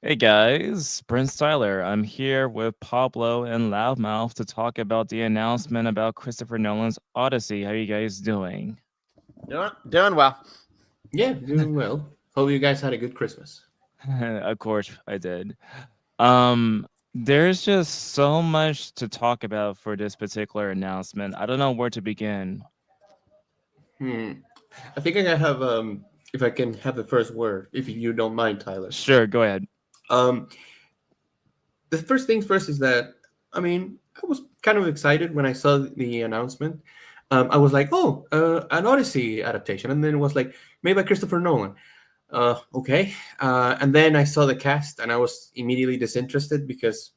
Hey guys, Prince Tyler. I'm here with Pablo and Loudmouth to talk about the announcement about Christopher Nolan's Odyssey. How you guys doing? Doing well. Yeah, doing well. Hope you guys had a good Christmas. Of course, I did. Um, there's just so much to talk about for this particular announcement. I don't know where to begin. Hmm. I think I have if I can have the first word, if you don't mind, Tyler. Sure, go ahead. Um, the first things first is that I was kind of excited when I saw the announcement. I was like, oh, an Odyssey adaptation, and then it was like made by Christopher Nolan. Okay, and then I saw the cast, and I was immediately disinterested because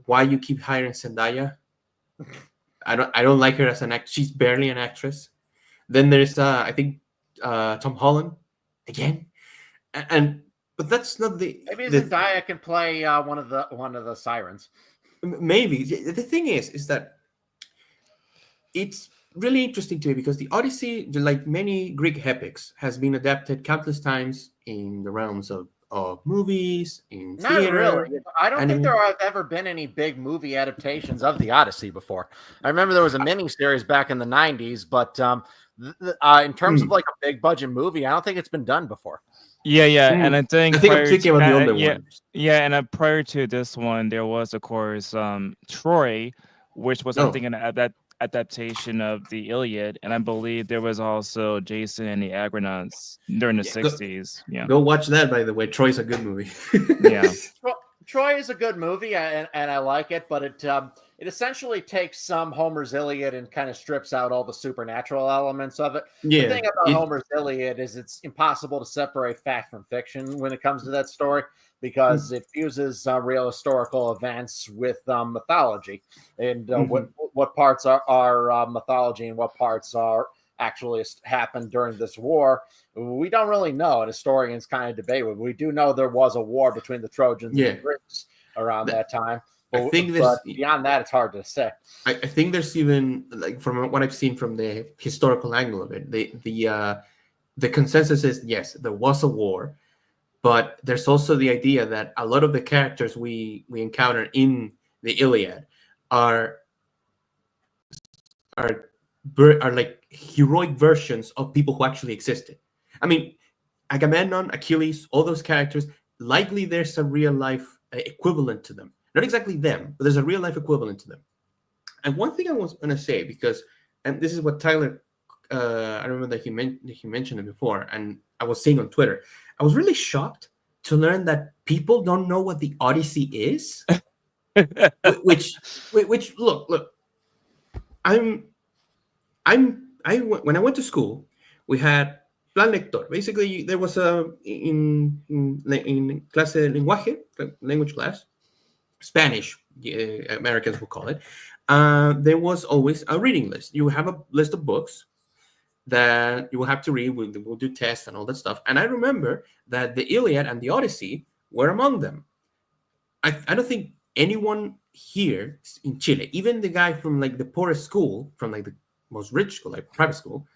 why you keep hiring Zendaya? I don't like her as an act. She's barely an actress. Then there's I think Tom Holland again, and but that's not Maybe the Zendaya can play one of the sirens. maybe the thing is that it's really interesting to me because the Odyssey, like many Greek epics, has been adapted countless times in the realms of movies, in Not really. theater, I don't think anime. there have ever been any big movie adaptations of the Odyssey before. I remember there was a mini series back in the '90s, but in terms of Mm, like a big budget movie, I don't think it's been done before. Yeah, and mm. I I think think I'm prior thinking to about the older yeah, ones. prior to this one, there was of course Troy, which was I No, think an adaptation of the Iliad, and I believe there was also Jason and the Argonauts during the yeah, '60s. Yeah, go watch that. By the way, Troy's a good movie. yeah, Troy is a good movie, and I like it, but it essentially takes some Homer's Iliad and kind of strips out all the supernatural elements of it. The Yeah, thing about it. Homer's Iliad is it's impossible to separate fact from fiction when it comes to that story because it fuses real historical events with mythology, and what Mhm. what parts are mythology and what parts are actually happened during this war. We don't really know, and historians kind of debate. We do know there was a war between the Trojans and the Yeah, Greeks around that, that time, I but think but there's. beyond that, it's hard to say. I think there's even like from what I've seen from the historical angle of it, the consensus is yes, there was a war, but there's also the idea that a lot of the characters we encounter in the Iliad are are are like heroic versions of people who actually existed. I mean, Agamemnon, Achilles, all those characters, likely there's a real life equivalent to them. Not exactly them, but there's a real life equivalent to them. And one thing I was gonna say because, and this is what Tyler, I remember that he mentioned it before, and I was seeing on Twitter. I was really shocked to learn that people don't know what the Odyssey is. Which look, I'm when I went to school, we had plan lector. Basically, there was a in clase de lenguaje, language class, Spanish, Americans will call it. There was always a reading list. You have a list of books that you will have to read. We'll do tests and all that stuff. And I remember that the Iliad and the Odyssey were among them. I don't think anyone here in Chile, even the guy from like the poorest school, from like the most rich school, like private school,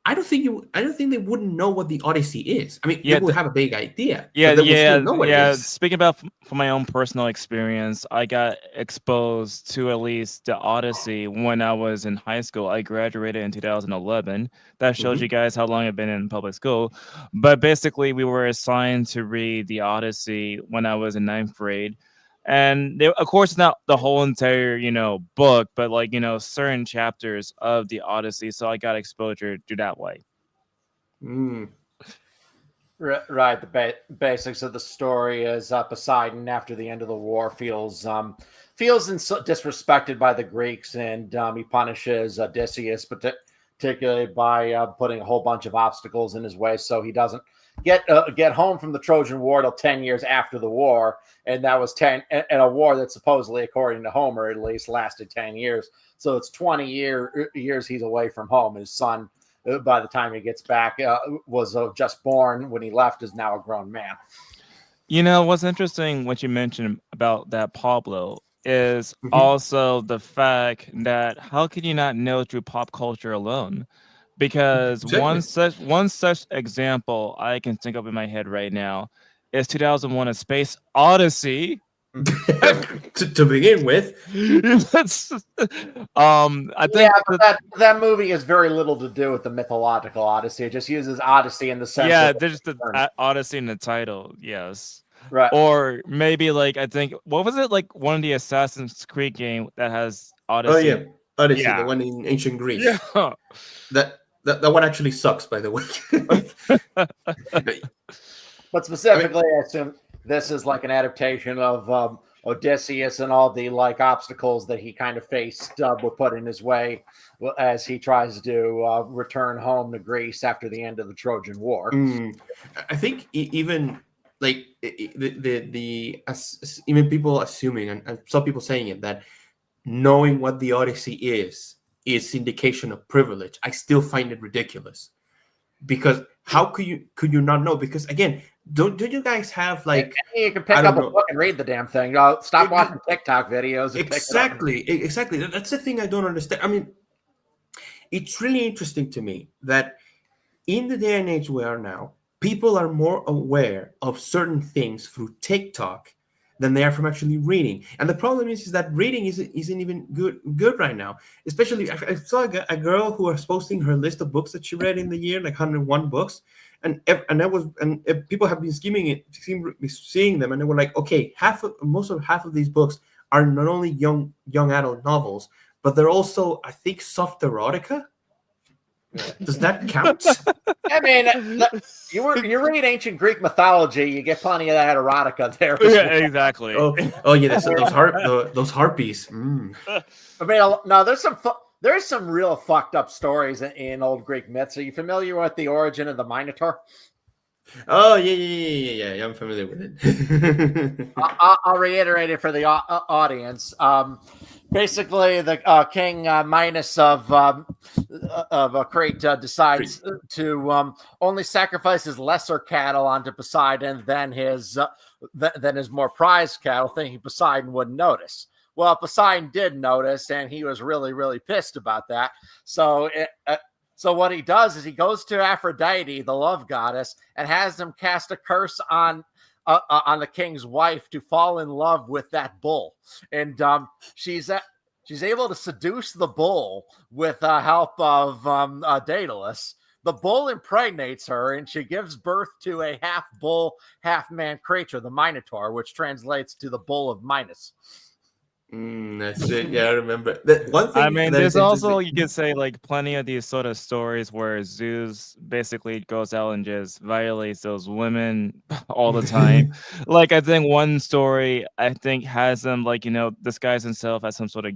I don't think they wouldn't know what the Odyssey is. I mean, they yeah. would have a big idea, Yeah, but they will still yeah, know what it yeah. is. Speaking about from my own personal experience, I got exposed to at least the Odyssey when I was in high school. I graduated in 2011. That shows you Hmm. guys how long I've been in public school. But basically, we were assigned to read the Odyssey when I was in ninth grade. And they, of course, not the whole entire, book, but like, certain chapters of the Odyssey. So I got exposure to that way. Mm. Right. The basics of the story is Poseidon, after the end of the war, feels disrespected by the Greeks, and he punishes Odysseus, particularly by putting a whole bunch of obstacles in his way, so he doesn't get home from the Trojan War till 10 years after the war, and that was 10 and a war that supposedly, according to Homer, at least lasted 10 years. So it's 20 years he's away from home. His son, by the time he gets back, was just born when he left, is now a grown man. What's interesting, what you mentioned about that Pablo, is Hmm. also the fact that how can you not know through pop culture alone? Because Exactly. one such example I can think of in my head right now is 2001: A Space Odyssey. To begin with. That's, I Yeah, think but that movie has very little to do with the mythological Odyssey. It just uses Odyssey in the sense yeah, of there's the Odyssey in the title. Yes. right. Or maybe like I think what was it like one of the Assassin's Creed game that has Oh yeah, Odyssey? Odyssey, the Yeah. one in ancient Yeah. Greece. That one actually sucks, by the way. But specifically, I assume this is like an adaptation of Odysseus and all the like obstacles that he kind of faced were put in his way as he tries to return home to Greece after the end of the Trojan War. I think even like even people assuming, and some people saying it, that knowing what the Odyssey is indication of privilege. I still find it ridiculous, because how could you not know? Because again, don't you guys have like, you can pick up a book and read the damn thing. Stop watching TikTok videos. And exactly. That's the thing I don't understand. I mean, it's really interesting to me that in the day and age we are now, people are more aware of certain things through TikTok than they are from actually reading. And the problem is that reading isn't even good right now. Especially, I saw a girl who was posting her list of books that she read in the year, like 101 books, and people have been seeing them, and they were like, okay, half of these books are not only young adult novels, but they're also, I think, soft erotica. Does that count? I mean, you read ancient Greek mythology, you get plenty of that erotica there. Yeah, exactly. Oh yeah, those harpies. I mean, no, there's some real fucked up stories in old Greek myths. Are you familiar with the origin of the Minotaur? Oh yeah, I'm familiar with it. I'll reiterate it for the audience. Basically, the king Minos of Crete decides to only sacrifice his lesser cattle onto Poseidon than his more prized cattle, thinking Poseidon wouldn't notice. Well, Poseidon did notice, and he was really, really pissed about that. So what he does is he goes to Aphrodite, the love goddess, and has them cast a curse on the king's wife to fall in love with that bull. And she's able to seduce the bull with the help of Daedalus. The bull impregnates her, and she gives birth to a half bull, half man creature, the Minotaur, which translates to the bull of Minos. That's it. Yeah, I remember that one thing. I mean, there's also, you could say, like plenty of these sort of stories where Zeus basically goes out and just violates those women all the time. Like, I think one story has him like disguise himself as some sort of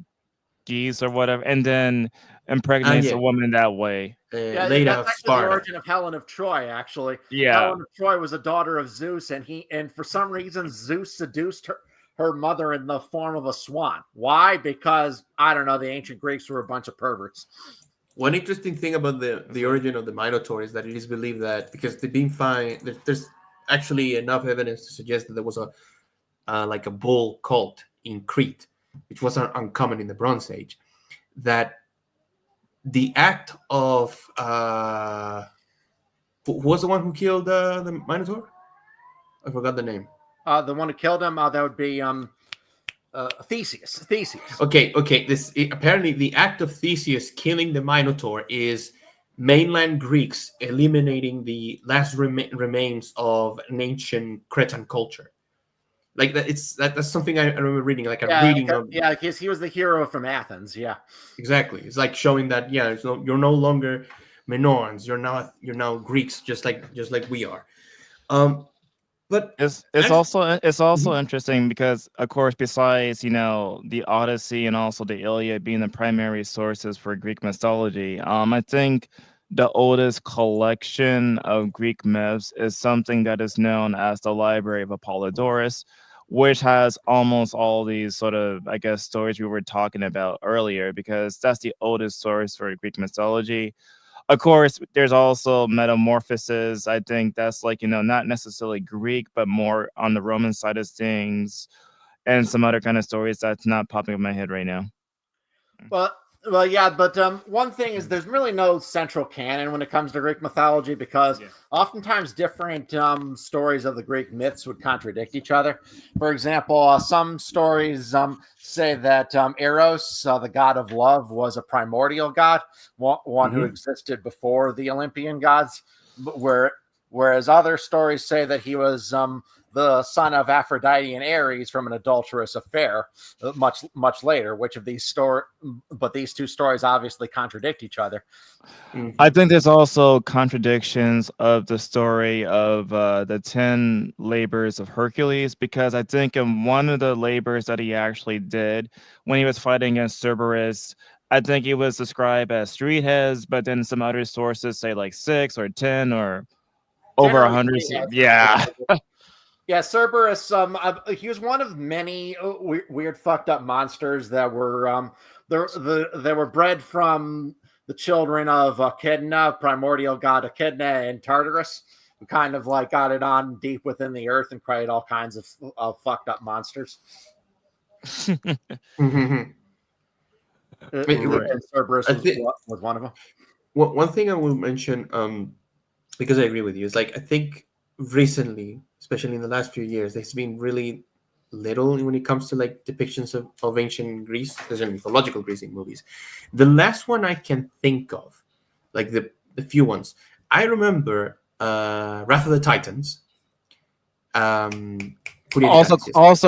geese or whatever, and then impregnates a woman that way. That's actually the origin of Helen of Troy. Actually, Helen of Troy was a daughter of Zeus, and for some reason Zeus seduced her mother in the form of a swan. Why? Because, I don't know, the ancient Greeks were a bunch of perverts. One interesting thing about the origin of the Minotaur is that it is believed that because they've been there's actually enough evidence to suggest that there was like a bull cult in Crete, which was uncommon in the Bronze Age, that the act of who was the one who killed the Minotaur? I forgot the name. The one who killed him, that would be Theseus. Okay. Apparently the act of Theseus killing the Minotaur is mainland Greeks eliminating the last remains of an ancient Cretan culture. Like that, that's something I remember reading. Like reading of, because he was the hero from Athens. Yeah, exactly. It's like showing that you're no longer Minoans. You're now Greeks, just like we are. But it's also interesting because, of course, besides the Odyssey and also the Iliad being the primary sources for Greek mythology, I think the oldest collection of Greek myths is something that is known as the Library of Apollodorus, which has almost all these sort of, I guess, stories we were talking about earlier, because that's the oldest source for Greek mythology. Of course, there's also metamorphoses. I think that's like, not necessarily Greek, but more on the Roman side of things, and some other kind of stories that's not popping up in my head right now. Well, Well, yeah, but one thing is there's really no central canon when it comes to Greek mythology because oftentimes different stories of the Greek myths would contradict each other. For example, some stories say that Eros, the god of love, was a primordial god, one who existed before the Olympian gods, whereas other stories say that he was the son of Aphrodite and Ares from an adulterous affair much later. Which of these but these two stories obviously contradict each other. I think there's also contradictions of the story of the 10 labors of Hercules, because I think in one of the labors that he actually did when he was fighting against Cerberus, I think he was described as 3 heads, but then some other sources say like 6 or 10 or over 100. Yeah. Yeah, Cerberus. He was one of many weird, fucked up monsters that were they were bred from the children of Echidna, primordial god Echidna, and Tartarus, who kind of like got it on deep within the earth and created all kinds of fucked up monsters. And Cerberus was one of them. One thing I will mention, because I agree with you, is like I think recently, especially in the last few years, there's been really little when it comes to like depictions of ancient Greece, especially mythological Greece in movies. The last one I can think of, like the few ones, I remember Wrath of the Titans. Also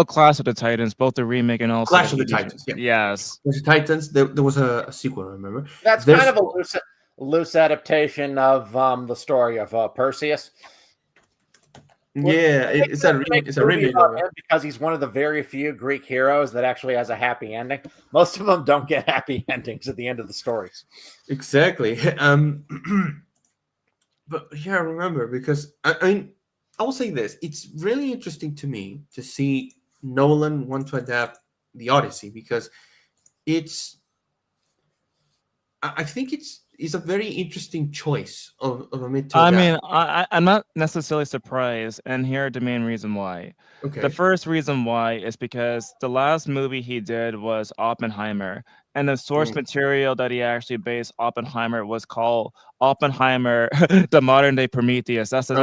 Clash of the Titans, both the remake and also Clash of the Titans. Yeah. Yes. Clash of the Titans. There was a sequel, I remember. That's kind of a loose adaptation of the story of Perseus. Yeah, it's a remake because he's one of the very few Greek heroes that actually has a happy ending. Most of them don't get happy endings at the end of the stories. Exactly. But yeah, I remember because I will say this: it's really interesting to me to see Nolan want to adapt the Odyssey because I think it's a very interesting choice of a myth to adapt. I mean, I'm not necessarily surprised, and here are the main reason why. Okay. The first reason why is because the last movie he did was Oppenheimer, and the source material that he actually based Oppenheimer was called Oppenheimer, the Modern Day Prometheus. That's the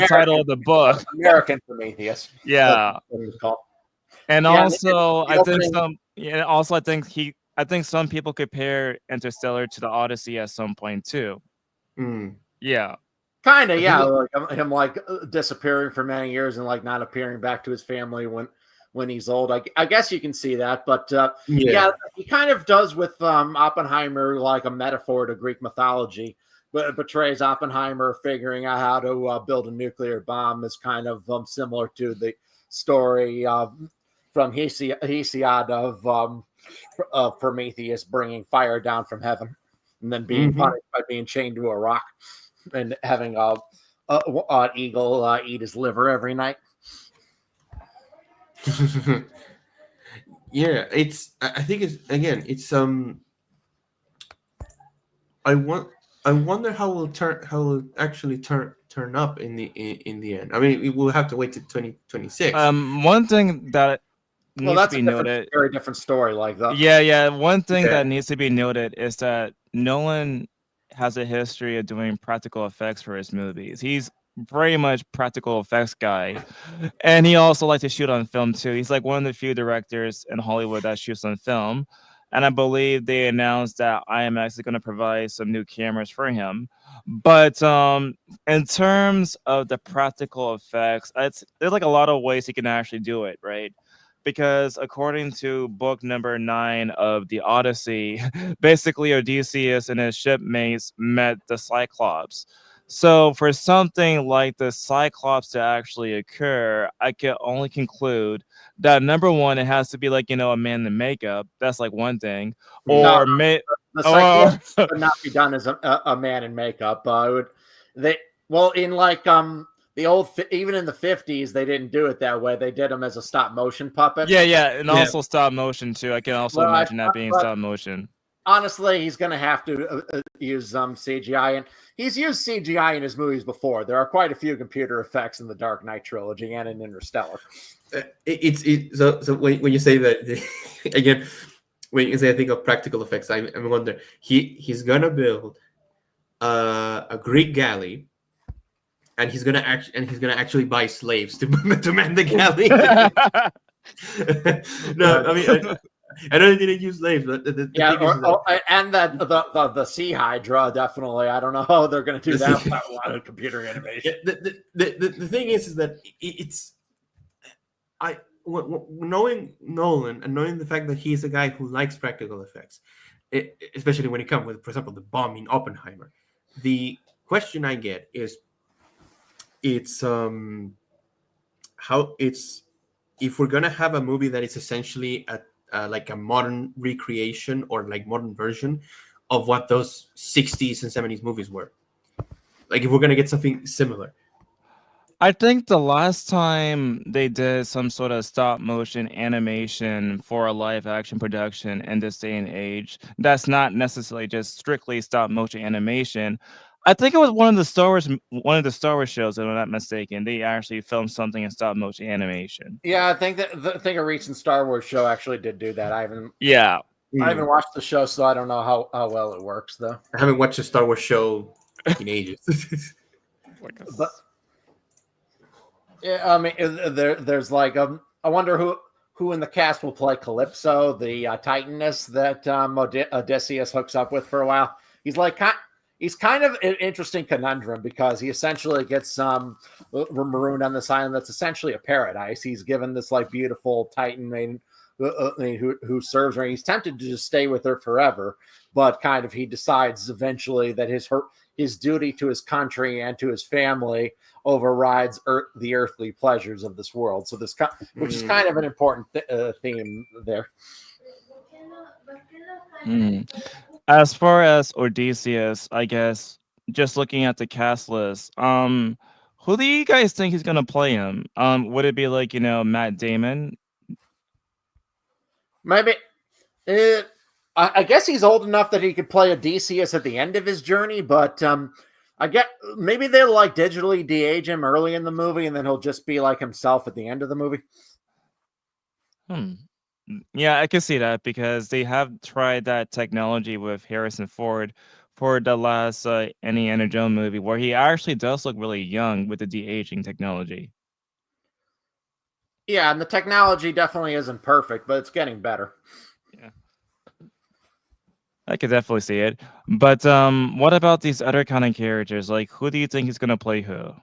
title of the book. American Prometheus. Yeah. And also, I think some people compare Interstellar to the Odyssey at some point too. Yeah. Kind of, yeah. Like him like disappearing for many years and like not appearing back to his family when he's old. I guess you can see that, but yeah, he kind of does with Oppenheimer like a metaphor to Greek mythology, but it portrays Oppenheimer figuring out how to build a nuclear bomb is kind of similar to the story from Hesiod of Prometheus bringing fire down from heaven and then being punished by being chained to a rock and having an eagle eat his liver every night. Yeah, I think it's I wonder how it'll actually turn up in the end. I mean, we will have to wait to 2026. One thing that needs to be noted, very different story like that. Yeah. One thing that needs to be noted is that Nolan has a history of doing practical effects for his movies. He's very much practical effects guy, and he also likes to shoot on film too. He's like one of the few directors in Hollywood that shoots on film, and I believe they announced that IMAX is going to provide some new cameras for him. But in terms of the practical effects, there's like a lot of ways he can actually do it, right? Because according to book number 9 of the Odyssey, basically Odysseus and his shipmates met the Cyclops. So for something like the Cyclops to actually occur, I can only conclude that number one, it has to be like, a man in makeup. That's like one thing. Or the Cyclops would not be done as a man in makeup. In like the old, even in the 50s, they didn't do it that way. They did them as a stop motion puppet. Yeah, and also stop motion too. I can also imagine that being stop motion. Honestly, he's going to have to use CGI, and he's used CGI in his movies before. There are quite a few computer effects in the Dark Knight trilogy and in Interstellar. So when you say that again, when you say I think of practical effects, I wonder he's gonna build a Greek galley, and he's gonna actually buy slaves to to man the galley. No, I mean I know they didn't use slaves, but the Yeah, thing is that, and the sea hydra definitely. I don't know how they're going to do that without a lot of computer animation. the thing is that it's knowing Nolan and knowing the fact that he's a guy who likes practical effects, especially when it comes with, for example, the bomb in Oppenheimer. The question I get is, it's how it's if we're gonna have a movie that is essentially like a modern recreation or like modern version of what those 60s and 70s movies were. Like if we're gonna get something similar. I think the last time they did some sort of stop motion animation for a live action production in this day and age, that's not necessarily just strictly stop motion animation. I think it was one of the Star Wars shows, if I'm not mistaken. They actually filmed something in stop motion animation. Yeah, I think a recent Star Wars show actually did do that. Yeah. I haven't watched the show, so I don't know how well it works though. I haven't watched a Star Wars show in ages. But yeah, I mean, there's like I wonder who in the cast will play Calypso, the Titaness that Odysseus hooks up with for a while. He's kind of an interesting conundrum because he essentially gets marooned on this island that's essentially a paradise. He's given this like beautiful Titan maiden who serves her. He's tempted to just stay with her forever, but kind of he decides eventually that his duty to his country and to his family overrides the earthly pleasures of this world. So which is kind of an important theme there. As far as Odysseus, I guess just looking at the cast list, who do you guys think is gonna play him? Would it be like Matt Damon? Maybe. I guess he's old enough that he could play Odysseus at the end of his journey, but I get maybe they'll like digitally de-age him early in the movie, and then he'll just be like himself at the end of the movie. Yeah, I can see that because they have tried that technology with Harrison Ford for the last Indiana Jones movie, where he actually does look really young with the de-aging technology. Yeah, and the technology definitely isn't perfect, but it's getting better. Yeah, I could definitely see it. But what about these other kind of characters? Like, who do you think is gonna play who?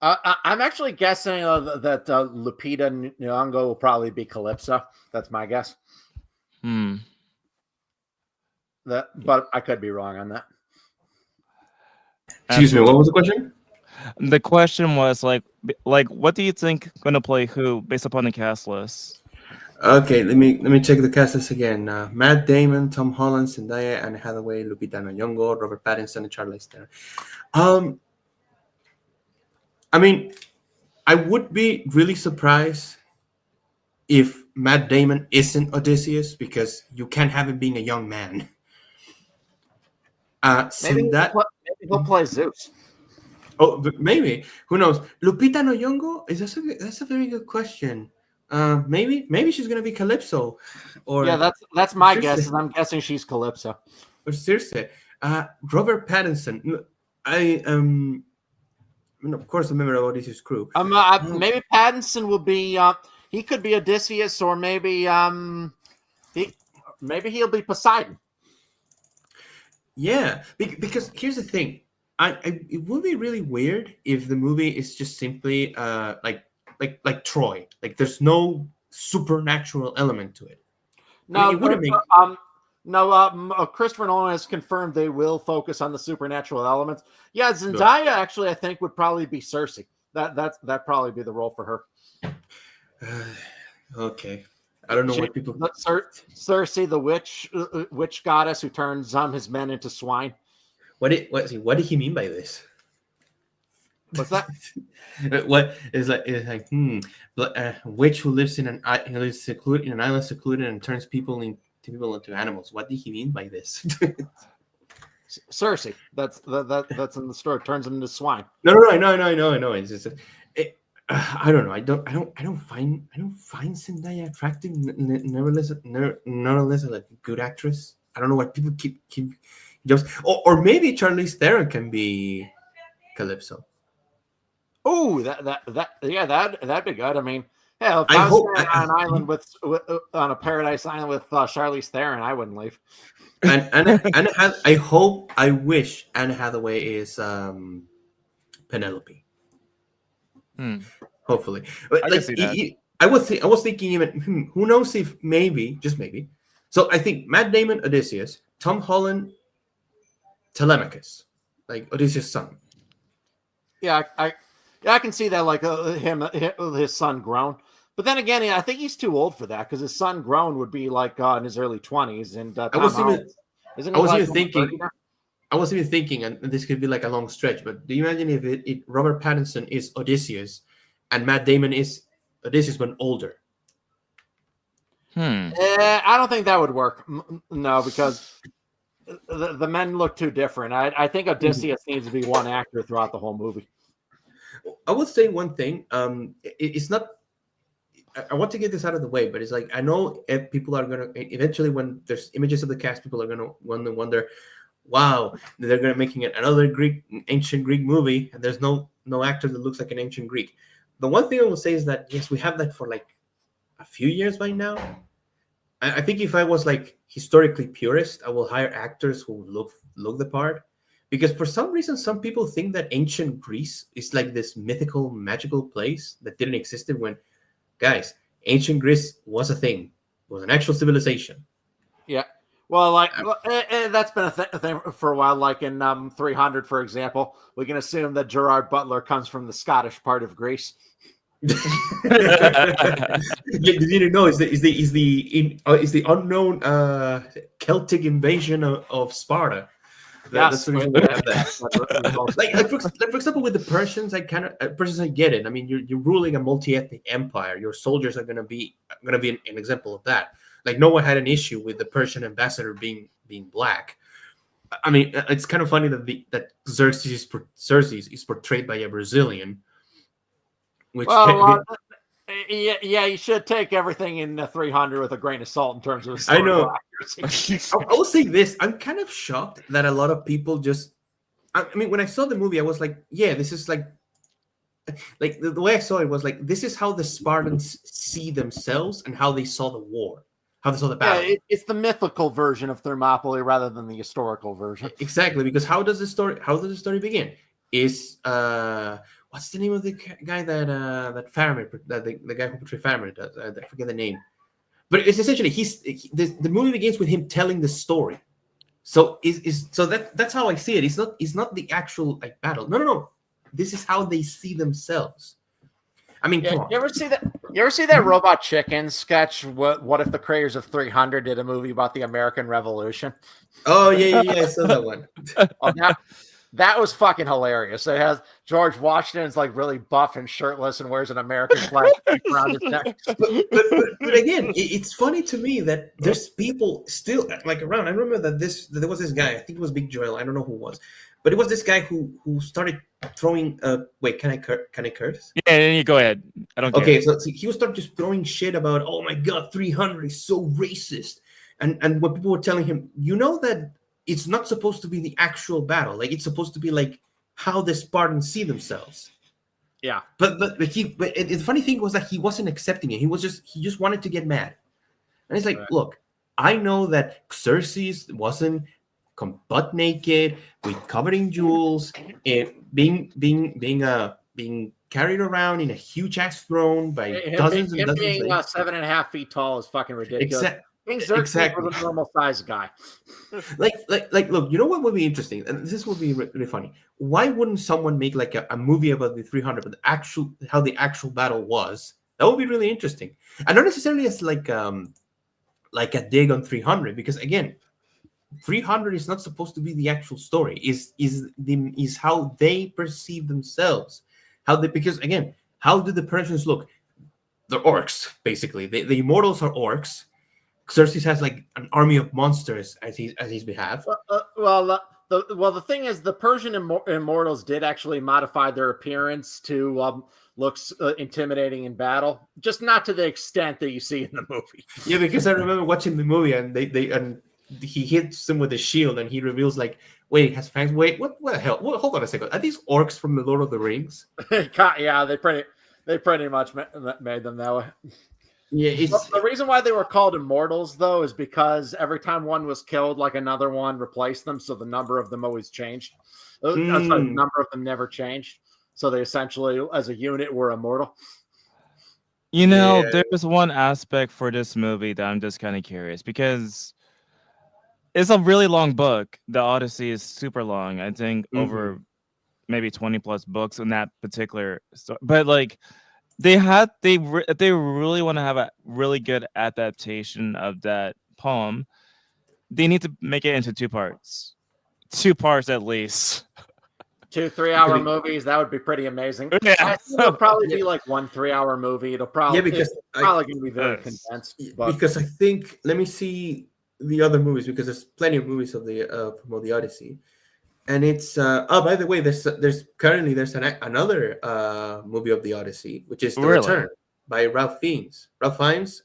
I'm actually guessing that Lupita Nyong'o will probably be Calypso. That's my guess. But I could be wrong on that. Excuse me, what was the question? The question was like, what do you think gonna play who based upon the cast list? Okay, let me check the cast list again. Matt Damon, Tom Holland, Zendaya, Anne Hathaway, Lupita Nyong'o, Robert Pattinson, and Charlize Theron. I mean, I would be really surprised if Matt Damon isn't Odysseus, because you can't have him being a young man. Maybe he'll play Zeus. Oh, but maybe. Who knows? Lupita Nyong'o, that's a very good question. Maybe she's gonna be Calypso, or yeah, that's my Circe. guess, and I'm guessing she's Calypso Or Circe. Robert Pattinson. Of course, a member of Odysseus' crew. Maybe Pattinson will be. He could be Odysseus, or maybe he'll be Poseidon. Yeah, because here's the thing. It would be really weird if the movie is just simply like Troy. Like there's no supernatural element to it. No, I mean, it wouldn't make. Christopher Nolan has confirmed they will focus on the supernatural elements. Yeah, Zendaya actually, I think, would probably be Circe. That'd probably be the role for her. Okay, I don't know what people. Circe, the witch goddess who turns his men into swine. What did he mean by this? What's that? What is like? It's like witch who lives in an island secluded and turns people into animals. What did he mean by this? Circe. That's in the story. Turns them into swine. No. I know. It's just. I don't know. I don't find Zendaya attractive. Nevertheless, nonetheless, like a good actress. I don't know why people keep just. Or maybe Charlize Theron can be Calypso. Oh, yeah, that'd be good. I mean, hell, if I I was hope. staying on an island with on a paradise island with Charlize Theron, I wouldn't leave. I hope. I wish Anne Hathaway is Penelope. Hmm. Hopefully, I can like see that. I was thinking even who knows if maybe just maybe. So I think Matt Damon Odysseus, Tom Holland Telemachus, like Odysseus' son. Yeah, I can see that, like his son grown. But then again, I think he's too old for that because his son grown would be like in his early 20s, and I Tom was Holland, even isn't I he was like even almost 30 thinking now? I was even thinking, and this could be like a long stretch, but do you imagine if Robert Pattinson is Odysseus, and Matt Damon is Odysseus but older? Hmm. I don't think that would work. No, because the men look too different. I think Odysseus needs to be one actor throughout the whole movie. I would say one thing. It's not. I want to get this out of the way, but it's like I know if people are gonna eventually when there's images of the cast, people are gonna wonder, wow, they're gonna making it another ancient Greek movie, and there's no actor that looks like an ancient Greek. The one thing I will say is that yes, we have that for like a few years by now. I think if I was like historically purist, I will hire actors who look the part. Because for some reason, some people think that ancient Greece is like this mythical, magical place that didn't exist when, guys, ancient Greece was a thing, it was an actual civilization. Yeah. Well, like that's been a thing for a while. Like in 300, for example, we can assume that Gerard Butler comes from the Scottish part of Greece. You didn't know is the unknown Celtic invasion of Sparta. That's the reason we have that. Like for example, with the Persians, Persians, I get it. I mean, you're ruling a multi-ethnic empire. Your soldiers are gonna be an example of that. Like no one had an issue with the Persian ambassador being black. I mean, it's kind of funny that Xerxes is portrayed by a Brazilian, which yeah, you should take everything in 300 with a grain of salt in terms of I know. accuracy. I will say this: I'm kind of shocked that a lot of people just. I mean, when I saw the movie, I was like, "Yeah, this is like the way I saw it was like this is how the Spartans see themselves and how they saw the war, how they saw the battle." Yeah, it's the mythical version of Thermopylae rather than the historical version. Exactly, because how does the story begin? Is what's the name of the guy that Faramir, the guy who portrayed Faramir does? I forget the name. But it's essentially the movie begins with him telling the story. So that's how I see it. It's not the actual like battle. No. This is how they see themselves. I mean, come on. You ever see that? You ever see that Robot Chicken sketch? What if the creators of 300 did a movie about the American Revolution? Oh yeah, I saw that one. That was fucking hilarious. It has George Washington's like really buff and shirtless and wears an American flag around his neck. But again, it's funny to me that there's people still like around. I remember that there was this guy. I think it was Big Joel. I don't know who it was, but it was this guy who started throwing. Wait, can I curse? Yeah, you go ahead. I don't care. Okay, so he would start just throwing shit about. Oh my god, 300 is so racist, and what people were telling him, you know that. It's not supposed to be the actual battle. Like it's supposed to be like how the Spartans see themselves. Yeah. But the funny thing was that he wasn't accepting it. He just wanted to get mad. And it's like, right. Look, I know that Xerxes wasn't butt naked, with covered in jewels, and being carried around in a huge ass throne by dozens and dozens. Being 7.5 feet tall is fucking ridiculous. Exactly. Was a normal size guy. Look, you know what would be interesting, and this would be really funny. Why wouldn't someone make like a movie about the 300, but how the actual battle was? That would be really interesting, and not necessarily as like a dig on 300, because again, 300 is not supposed to be the actual story. Is how they perceive themselves, because again, how do the Persians look? They're orcs, basically. The immortals are orcs. Xerxes has like an army of monsters at his behalf. Well, the thing is, the Persian immortals did actually modify their appearance to look intimidating in battle, just not to the extent that you see in the movie. Yeah, because I remember watching the movie and and he hits them with a shield and he reveals like, wait, has fangs? Wait, what the hell? Hold on a second. Are these orcs from the Lord of the Rings? Yeah, they pretty much made them that way. Yeah, the reason why they were called immortals, though, is because every time one was killed, like another one replaced them, so the number of them always changed. Sorry, the number of them never changed, so they essentially, as a unit, were immortal. You know, there's one aspect for this movie that I'm just kind of curious because it's a really long book. The Odyssey is super long. I think over maybe 20 plus books in that particular story. But like, they really want to have a really good adaptation of that poem. They need to make it into 2 parts. 2 parts at least. 2 3-hour movies, that would be pretty amazing. Yeah. It'll probably be like 1 3-hour movie. It'll probably because it's probably going to be very condensed. But... Because I think, let me see the other movies, because there's plenty of movies of the Odyssey. And it's by the way, there's another movie of the Odyssey, which is The Return by Ralph Fiennes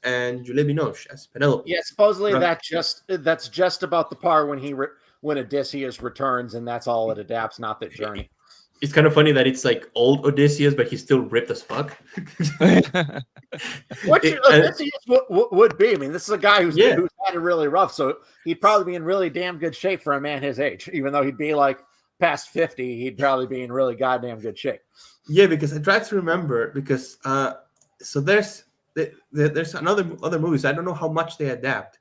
and Juliette Binoche as Penelope. Yeah, supposedly that's just about the part when Odysseus returns, and that's all it adapts, not the journey. It's kind of funny that it's like old Odysseus, but he's still ripped as fuck. What Odysseus would be? I mean, this is a guy who's had it really rough, so he'd probably be in really damn good shape for a man his age. Even though he'd be like past 50, he'd probably be in really goddamn good shape. Yeah, because I tried to remember because so there's other movies. I don't know how much they adapt,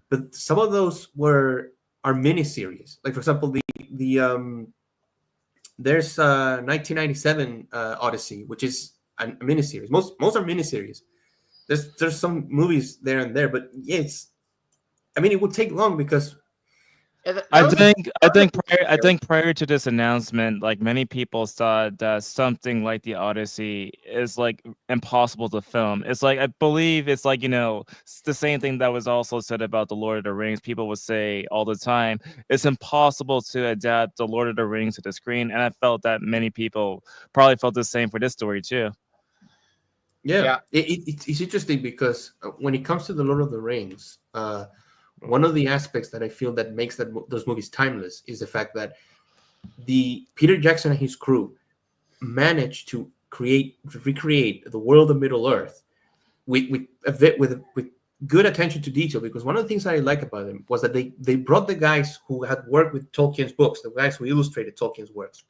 but some of those are miniseries. Like for example, there's 1997 Odyssey, which is a miniseries. Most are miniseries. There's some movies there and there, but yeah, it would take long because I think prior to this announcement, like many people thought that something like the Odyssey is like impossible to film. It's like I believe it's like it's the same thing that was also said about the Lord of the Rings. People would say all the time it's impossible to adapt the Lord of the Rings to the screen, and I felt that many people probably felt the same for this story too. Yeah. It's interesting because when it comes to the Lord of the Rings, one of the aspects that I feel that makes those movies timeless is the fact that Peter Jackson and his crew managed to recreate the world of Middle Earth with good attention to detail. Because one of the things that I like about them was that they brought the guys who had worked with Tolkien's books, the guys who illustrated Tolkien's works.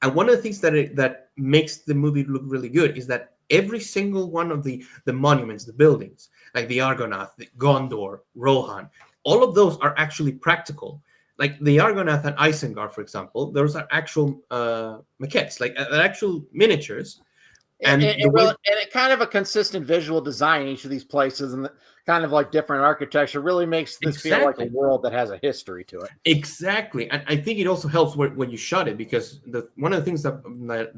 And one of the things that makes the movie look really good is that every single one of the monuments, the buildings, like the Argonath, the Gondor, Rohan, all of those are actually practical. Like the Argonath and Isengard, for example, those are actual maquettes, like actual miniatures. And it kind of a consistent visual design in each of these places, and kind of like different architecture really makes this feel like a world that has a history to it. Exactly, and I think it also helps when you shot it, because one of the things that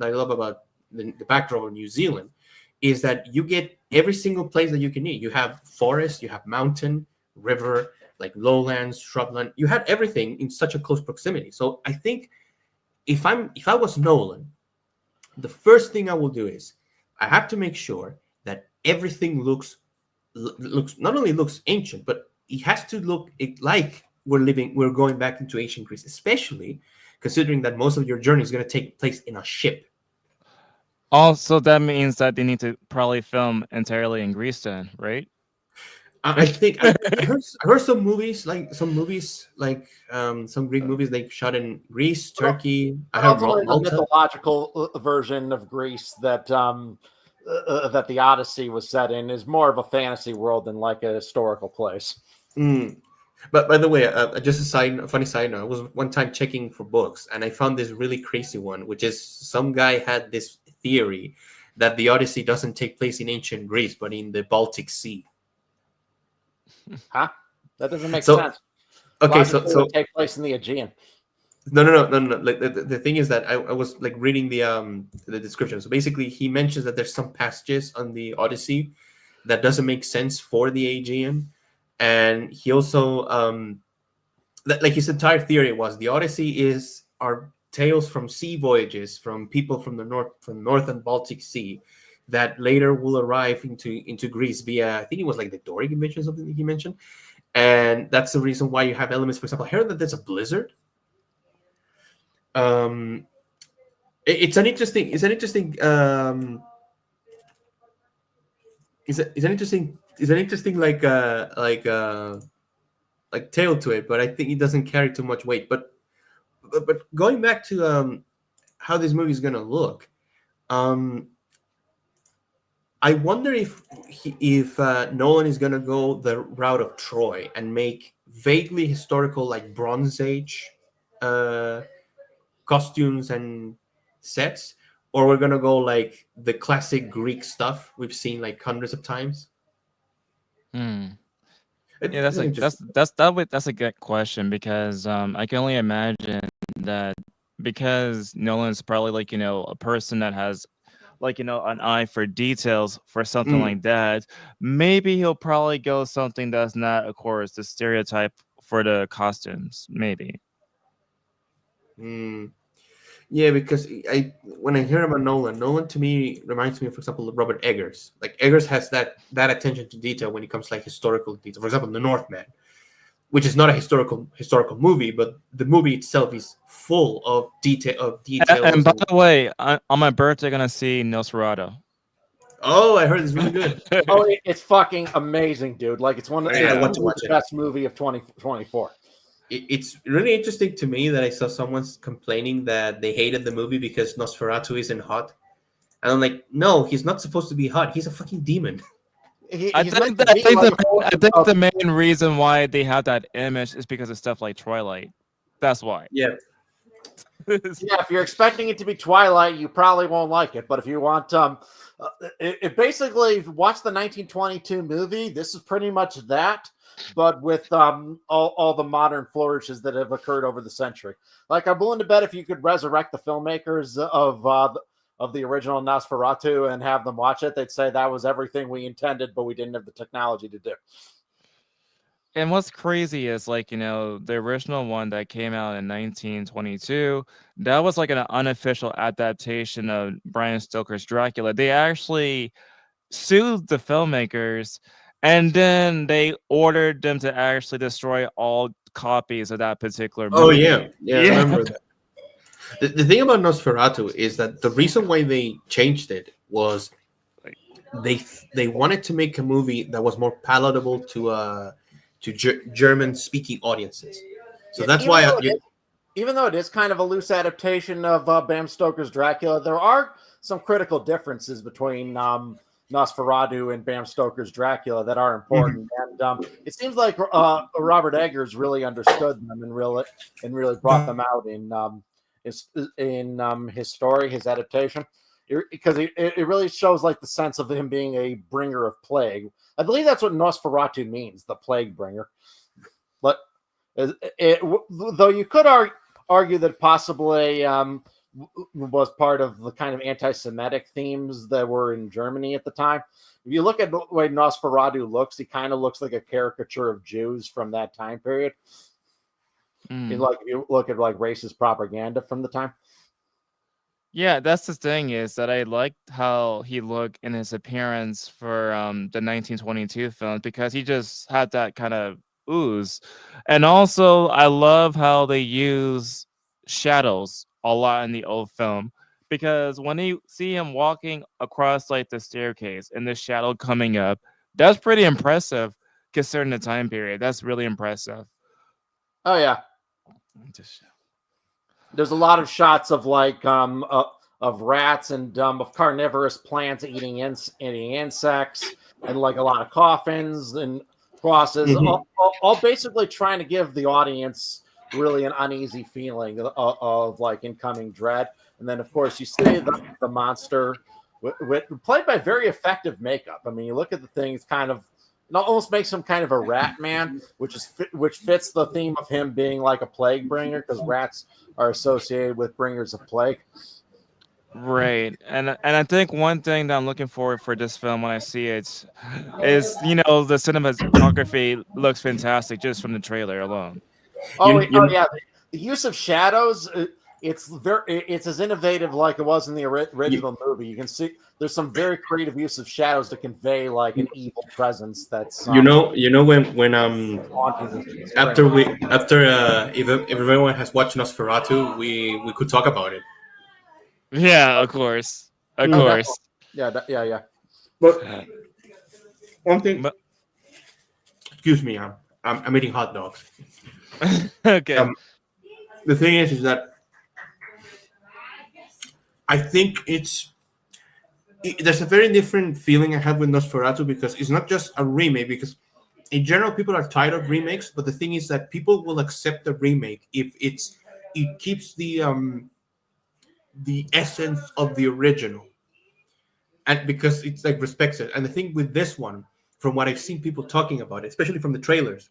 I love about the backdrop of New Zealand is that you get every single place that you can need. You have forest, you have mountain, river, like lowlands, shrubland. You had everything in such a close proximity. So I think if I was Nolan, the first thing I will do is I have to make sure that everything looks not only looks ancient, but it has to look like we're going back into ancient Greece, especially considering that most of your journey is going to take place in a ship. Also, that means that they need to probably film entirely in Greece then, right? I think I heard some Greek movies they shot in Greece, Turkey. I heard the mythological version of Greece that the Odyssey was set in is more of a fantasy world than like a historical place. But by the way, just a funny side note, I was one time checking for books and I found this really crazy one, which is some guy had this theory that the Odyssey doesn't take place in ancient Greece, but in the Baltic Sea. Huh? That doesn't make sense. Okay, so take place in the Aegean. No. Like the thing is that I was like reading the description. So basically, he mentions that there's some passages on the Odyssey that doesn't make sense for the Aegean, and he also like his entire theory was the Odyssey is our tales from sea voyages from people from north and Baltic Sea that later will arrive into Greece via, I think it was like the Doric invasion, something he mentioned, and that's the reason why you have elements. For example, I heard that there's a blizzard. um it's an interesting it's an interesting like tale to it, but I think it doesn't carry too much weight. But going back to how this movie is gonna look, um I wonder if Nolan is gonna go the route of Troy and make vaguely historical, like Bronze Age uh costumes and sets, or we're gonna go like the classic Greek stuff we've seen like hundreds of times. Hmm. Yeah, It's interesting. that's a good question because I can only imagine that because Nolan's probably like a person that has like an eye for details for something Mm, like that. Maybe he'll probably go something that's not, of course, the stereotype for the costumes. Maybe. mm. Yeah, because I when I hear about Nolan to me reminds me of, for example, Robert Eggers. Like Eggers has that attention to detail when it comes to like historical detail. For example, The Northman, which is not a historical movie, but the movie itself is full of And details. by And the way, on my birthday, gonna see Nosferatu. oh, I heard it's really good. Oh, it's fucking amazing, dude. Like it's I Yeah. want to easily watch the it. best movie of 2024. It's really interesting to me that I saw someone complaining that they hated the movie because Nosferatu isn't hot. And I'm like, no, he's not supposed to be hot. He's a fucking demon. I He's meant think to that, I be think like I think the main reason why they have that image is because of stuff like Twilight. That's why. Yeah. yeah. If you're expecting it to be Twilight, you probably won't like it. But if you want, it basically, if you watch the 1922 movie, this is pretty much that, but with all the modern flourishes that have occurred over the century. Like I'm willing to bet if you could resurrect the filmmakers of the original Nosferatu and have them watch it, they'd say that was everything we intended, but we didn't have the technology to do. And what's crazy is like, the original one that came out in 1922, that was like an unofficial adaptation of Bram Stoker's Dracula. They actually sued the filmmakers and then they ordered them to actually destroy all copies of that particular Oh yeah, movie. yeah. I Yeah. remember that. The thing about Nosferatu is that the reason why they changed it was Like, they they wanted to make a movie that was more palatable to German speaking audiences. So Yeah, that's why even though it is kind of a loose adaptation of Bram Stoker's Dracula, there are some critical differences between Nosferatu and Bram Stoker's Dracula that are important. And it seems like Robert Eggers really understood them and really brought them out his story, his adaptation, because it really shows like the sense of him being a bringer of plague. I believe that's what Nosferatu means, the plague bringer. But though you could argue that possibly was part of the kind of anti-Semitic themes that were in Germany at the time. If you look at the way Nosferatu looks, he kind of looks like a caricature of Jews from that time period. Like if you look at like racist propaganda from the time. Yeah, that's the thing is that I liked how he looked in his appearance for the 1922 film because he just had that kind of ooze. And also I love how they use shadows a lot in the old film because when you see him walking across like the staircase and the shadow coming up, that's pretty impressive considering the time period. That's really impressive. Oh yeah. Just There's a lot of shots of like of rats and of carnivorous plants eating insects, and like a lot of coffins and crosses, all basically trying to give the audience really an uneasy feeling of like incoming dread. And then of course you see the monster played by very effective makeup. I mean, you look at the thing; it's kind of it almost makes him kind of a rat man, which fits the theme of him being like a plague bringer because rats are associated with bringers of plague. right. And I think one thing that I'm looking forward for this film when I see it is the cinematography looks fantastic just from the trailer alone. Oh, You yeah. The use of shadows. It's as innovative like it was in the original movie. You can see there's some very creative use of shadows to convey like an evil presence that's when haunting the screen. after if everyone has watched Nosferatu, we could talk about it. Yeah, of course, of Oh, Mm. definitely. course. Yeah, yeah. But one thing, But excuse me, I'm eating hot dogs. okay, Um, the thing is that I think there's a very different feeling I have with Nosferatu because it's not just a remake. Because in general, people are tired of remakes, but the thing is that people will accept a remake if it keeps the essence of the original, and because it's like respects it. And the thing with this one, from what I've seen people talking about it, especially from the trailers,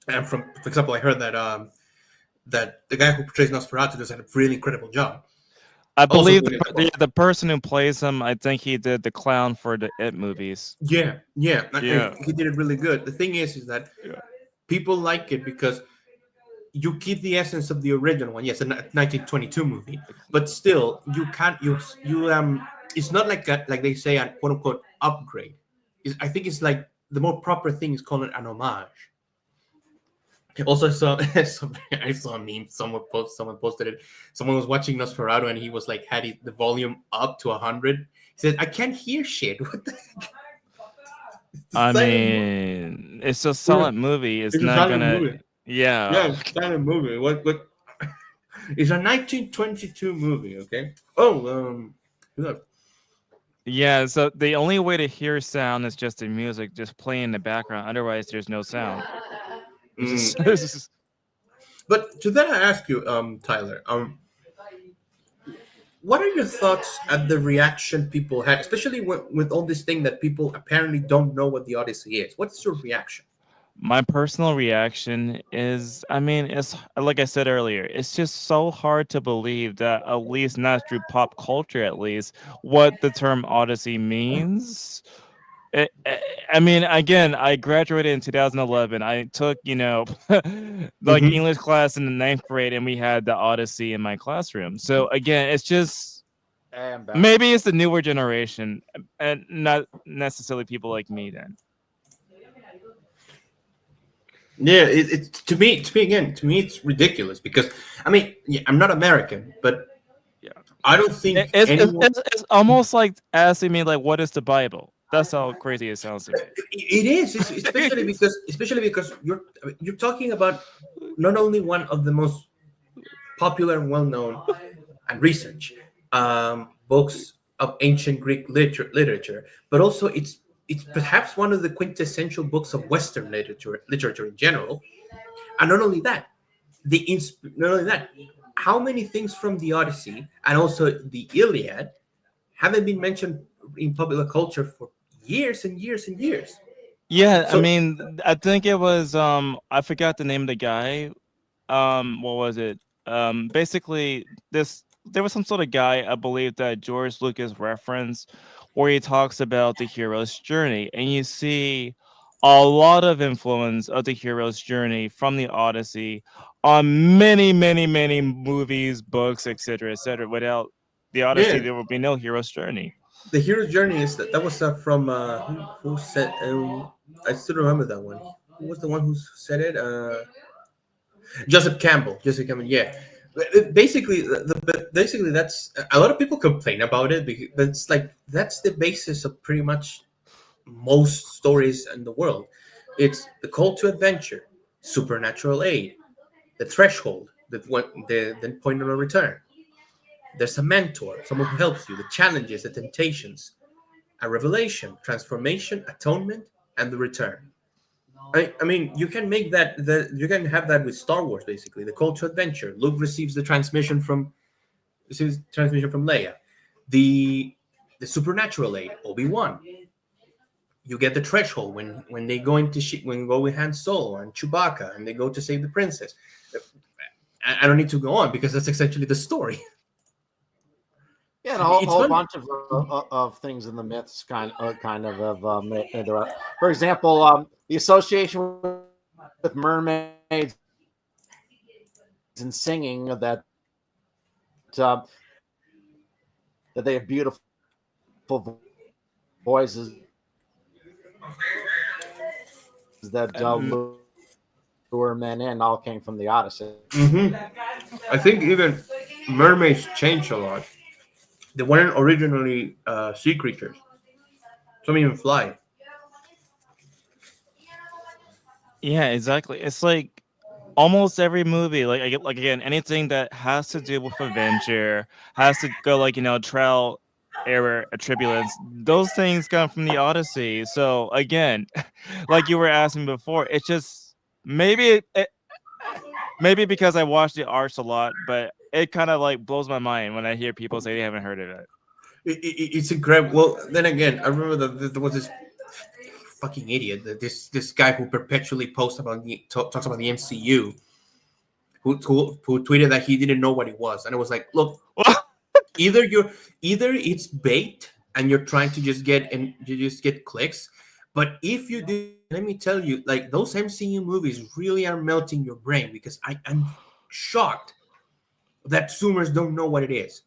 and from, for example, I heard that the guy who portrays Nosferatu does a really incredible job. I Also believe doing it well. the person who plays him, I think he did the clown for the It movies. Yeah, and Yeah, he did it really good. The thing is that yeah. people like it because you keep the essence of the original one. Yes, a 1922 movie, but still you can't you It's not like like they say a quote unquote upgrade. I think it's like the more proper thing is called an homage. Also, I saw a meme. Someone posted it. Someone was watching Nosferatu and he was like the volume up to 100. He said, "I can't hear shit." What the heck? It's a I silent movie. mean, it's a Yeah, silent movie. It's it's a not silent gonna. movie. Yeah, Yeah, it's a silent movie. What? It's a 1922 movie. Okay. Oh, look. yeah. So the only way to hear sound is just the music, just playing in the background. Otherwise, there's no sound. It's just, Mm. it's just- But to that, I ask you, Tyler, what are your thoughts at the reaction people had, especially with all this thing that people apparently don't know what the Odyssey is? What's your reaction? my personal reaction is, I mean, it's like I said earlier, it's just so hard to believe that, at least not through pop culture, at least, what the term Odyssey means. I mean, again, I graduated in 2011. I took, like Hmm. English class in the ninth grade, and we had the Odyssey in my classroom. So again, it's just I am back. maybe it's the newer generation, and not necessarily people like me. Then Yeah, to me, it's ridiculous because I mean, yeah, I'm not American, but yeah, I don't think it's it's, anyone. it's, it's almost like asking me like, what is the Bible? That's how crazy it sounds to It is, me. especially because you're talking about not only one of the most popular and well-known and research books of ancient Greek literature, but also it's perhaps one of the quintessential books of Western literature in general. And not only that, not only that, how many things from the Odyssey and also the Iliad haven't been mentioned in popular culture for years and years and years? Yeah, I So mean, I think it was I forgot the name of the guy. What was it? Basically, this there was some sort of guy, I believe, that George Lucas referenced, where he talks about the hero's journey, and you see a lot of influence of the hero's journey from the Odyssey on many, many, many movies, books, etc., etc. Without the Odyssey, yeah, there would be no hero's journey. the hero's journey is that was from who said I still remember that one. Who was the one who said it? Joseph Campbell. Joseph Campbell. Yeah. Basically, basically that's a lot of people complain about it, but it's like that's the basis of pretty much most stories in the world. It's the call to adventure, supernatural aid, the threshold, the point of no return. There's a mentor, someone who helps you, the challenges, the temptations, a revelation, transformation, atonement, and the return. I mean, you can make you can have that with Star Wars basically. The call to adventure. Luke receives transmission from Leia. The the supernatural aid, Obi-Wan. You get the threshold when they go when you go with Han Solo and Chewbacca and they go to save the princess. I don't need to go on because that's essentially the story. Yeah, and a It's whole fun. bunch of things in the myths for example, the association with mermaids and singing that they have beautiful voices that Um, lure men in all came from the Odyssey. Hmm. I think even mermaids change a lot. They weren't originally sea creatures. Some even fly. yeah, exactly. It's like almost every movie, like I get like again, anything that has to do with adventure, has to go like trial, error, tribulence. Those things come from the Odyssey. So again, like you were asking before, it's just maybe maybe because I watched the arts a lot, but it kind of like blows my mind when I hear people say they haven't heard of it. It's incredible. Well, then again, I remember that there was this fucking idiot, this guy who perpetually posts about talks about the MCU, who tweeted that he didn't know what it was, and it was like, look, either it's bait and you're trying to just get and you just get clicks, but if you do, let me tell you, like those MCU movies really are melting your brain because I'm shocked that Zoomers don't know what it is.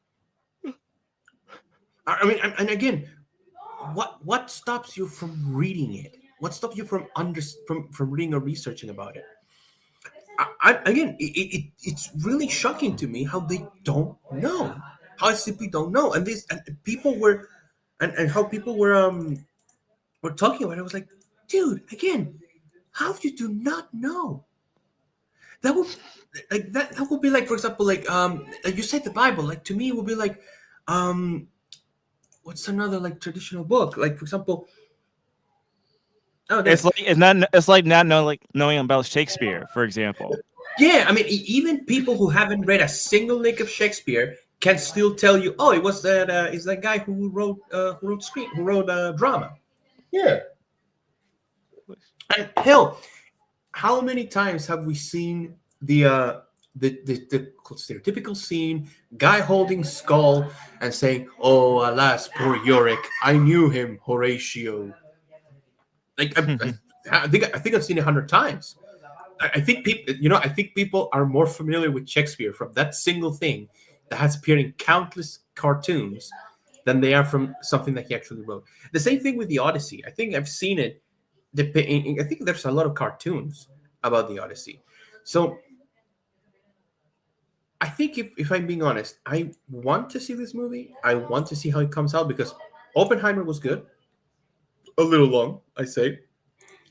I mean, and again, what stops you from reading it? What stops you from from reading or researching about it? Again, it's really shocking to me how they don't know, how I simply don't know, and people were, and how people were talking about it. I was like, dude, again, how you do not know? That would that would be like, for example, like you said the Bible. Like to me, it would be like, um, what's another like traditional book? Like for example, oh, It's like it's like not knowing about Shakespeare, for example. yeah, I mean, even people who haven't read a single lick of Shakespeare can still tell you, oh, it was that it's that guy who wrote drama. Yeah, and hell, how many times have we seen the stereotypical scene, guy holding skull and saying, "Oh, alas, poor Yorick, I knew him, Horatio." Like I think I've seen it 100 times. I think people, I think people are more familiar with Shakespeare from that single thing that has appeared in countless cartoons than they are from something that he actually wrote. The same thing with the Odyssey. I think I've seen it. I think there's a lot of cartoons about the Odyssey. So I think if I'm being honest, I want to see this movie. I want to see how it comes out because Oppenheimer was good. A little long, I say.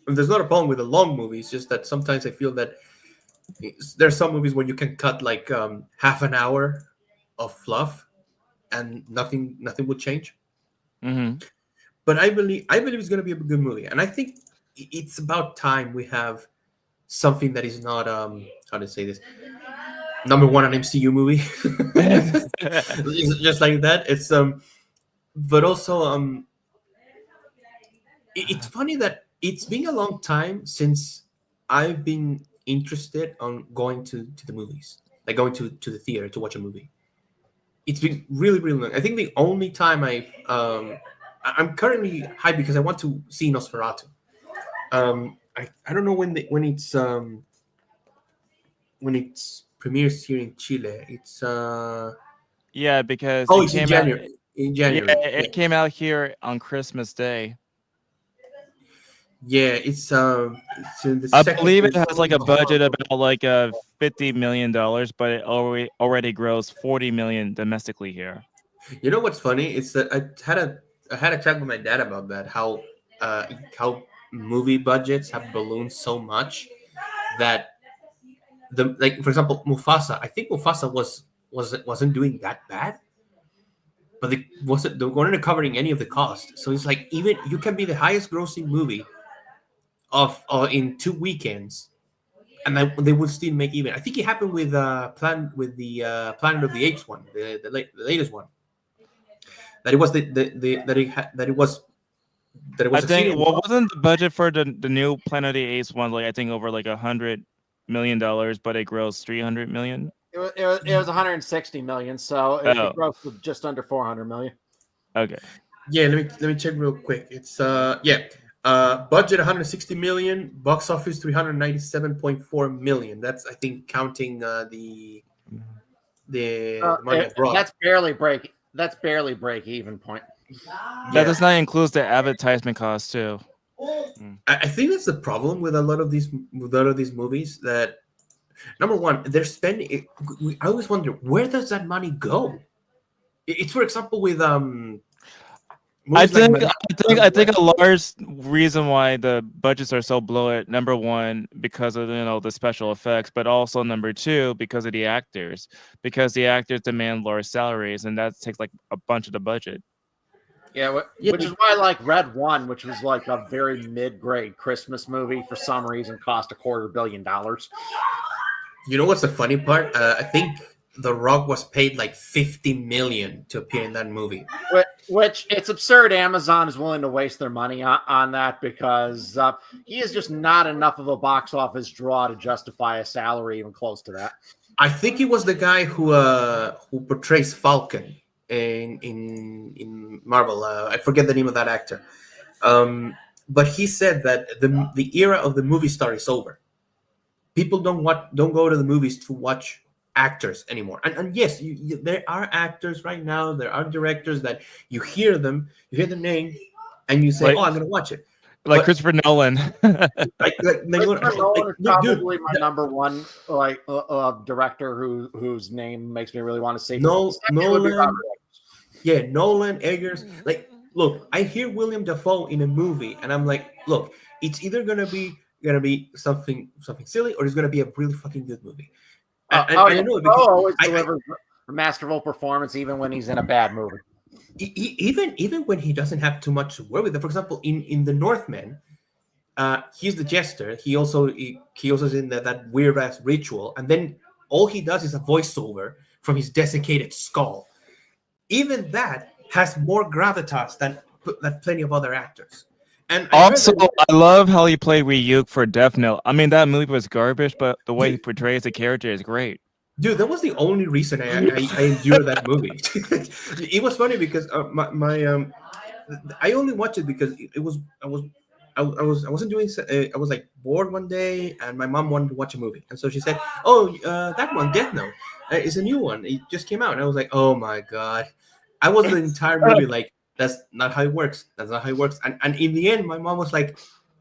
And there's not a problem with a long movie. It's just that sometimes I feel that there's some movies where you can cut like half an hour of fluff and nothing would change. Hmm. But I believe it's going to be a good movie, and I think it's about time we have something that is not how to say this, number one an MCU movie. Just like that. It's but also it's funny that it's been a long time since I've been interested on going to the movies, like going to the theater to watch a movie. It's been really really long. I think the only time I'm currently hyped because I want to see Nosferatu. I don't know when it's premieres here in Chile. It's Yeah, because oh, it it's in came out. January. In Yeah, January, yeah, it came out here on Christmas Day. yeah. It's in the I second. believe it It's has like a budget about like $50 million, but it already grows 40 million domestically here. You know what's funny? It's that I had a chat with my dad about that. How movie budgets have ballooned so much that the like for example Mufasa. I think Mufasa wasn't doing that bad, but they weren't covering any of the cost. So it's like even you can be the highest grossing movie of in 2 weekends, and they would still make even. I think it happened with Planet of the Apes one, the latest one. That it was that it I was think succeeding. well wasn't the budget for the new Planet of the Apes one like I think over like $100 million, but it grows 300 million. It was 160 million, so Oh, it grossed just under 400 million. okay. Yeah, let me check real quick. It's yeah. Budget 160 million, box office 397.4 million. That's, I think, counting the money abroad. That's barely break even point. That does not include the advertisement cost too. I think that's the problem with a lot of these movies. That number one, they're spending. I always wonder, where does that money go? It's, for example, with I think a large reason why the budgets are so bloated, number one, because of the special effects, but also number two, because of the actors. Because the actors demand lower salaries, and that takes like a bunch of the budget. Yeah, which is why like Red One, which was like a very mid-grade Christmas movie, for some reason cost $250 million. You know what's the funny part? I think The Rock was paid like 50 million to appear in that movie. Which it's absurd. Amazon is willing to waste their money on that because he is just not enough of a box office draw to justify a salary even close to that. I think it was the guy who portrays Falcon in Marvel. I forget the name of that actor. But he said that the era of the movie star is over. People don't go to the movies to watch actors anymore. And yes, there are actors right now. There are directors that you hear the name, and you say, "Oh, I'm going to watch it." Like Christopher Nolan. Christopher Nolan is probably my number one director whose name makes me really want to see. Nolan. Yeah, Nolan, Eggers. Like, look, I hear William Dafoe in a movie, and I'm like, look, it's either gonna be something silly, or it's gonna be a really fucking good movie. I know always delivers a masterful performance, even when he's in a bad movie. Even when he doesn't have too much to work with. For example, in The Northman, he's the jester. He also is in that weird ass ritual, and then all he does is a voiceover from his desiccated skull. Even that has more gravitas than plenty of other actors. And I love how he played Ryuk for Death Note. I mean, that movie was garbage, but the way he portrays the character is great. Dude, that was the only reason I endured that movie. It was funny because I only watched it because I wasn't doing. I was like bored one day, and my mom wanted to watch a movie, and so she said, "Oh, that one, Death Note, is a new one. It just came out." And I was like, "Oh my god!" I was the entire movie like, "That's not how it works. That's not how it works." And in the end, my mom was like,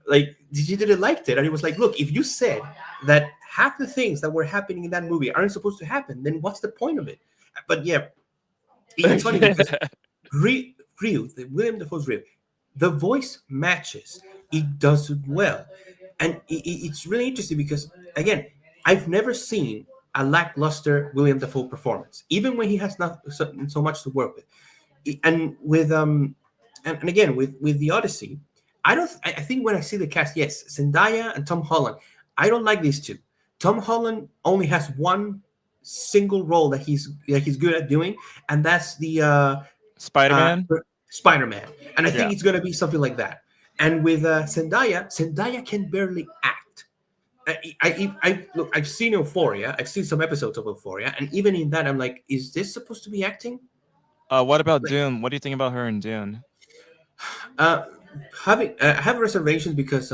"Did you didn't like it?" And he was like, "Look, if you said that half the things that were happening in that movie aren't supposed to happen, then what's the point of it?" But yeah, it's funny because William Dafoe's Ryu, the voice matches. It does it well, and it's really interesting because, again, I've never seen a lackluster William Dafoe performance, even when he has not so much to work with. And with and again with the Odyssey, I think when I see the cast, yes, Zendaya and Tom Holland, I don't like these two. Tom Holland only has one single role that he's good at doing, and that's the Spider-Man, and I think it's gonna be something like that. And with Zendaya can barely act. I've seen Euphoria. I've seen some episodes of Euphoria, and even in that, I'm like, is this supposed to be acting? What about Dune? What do you think about her in Dune? I have reservations because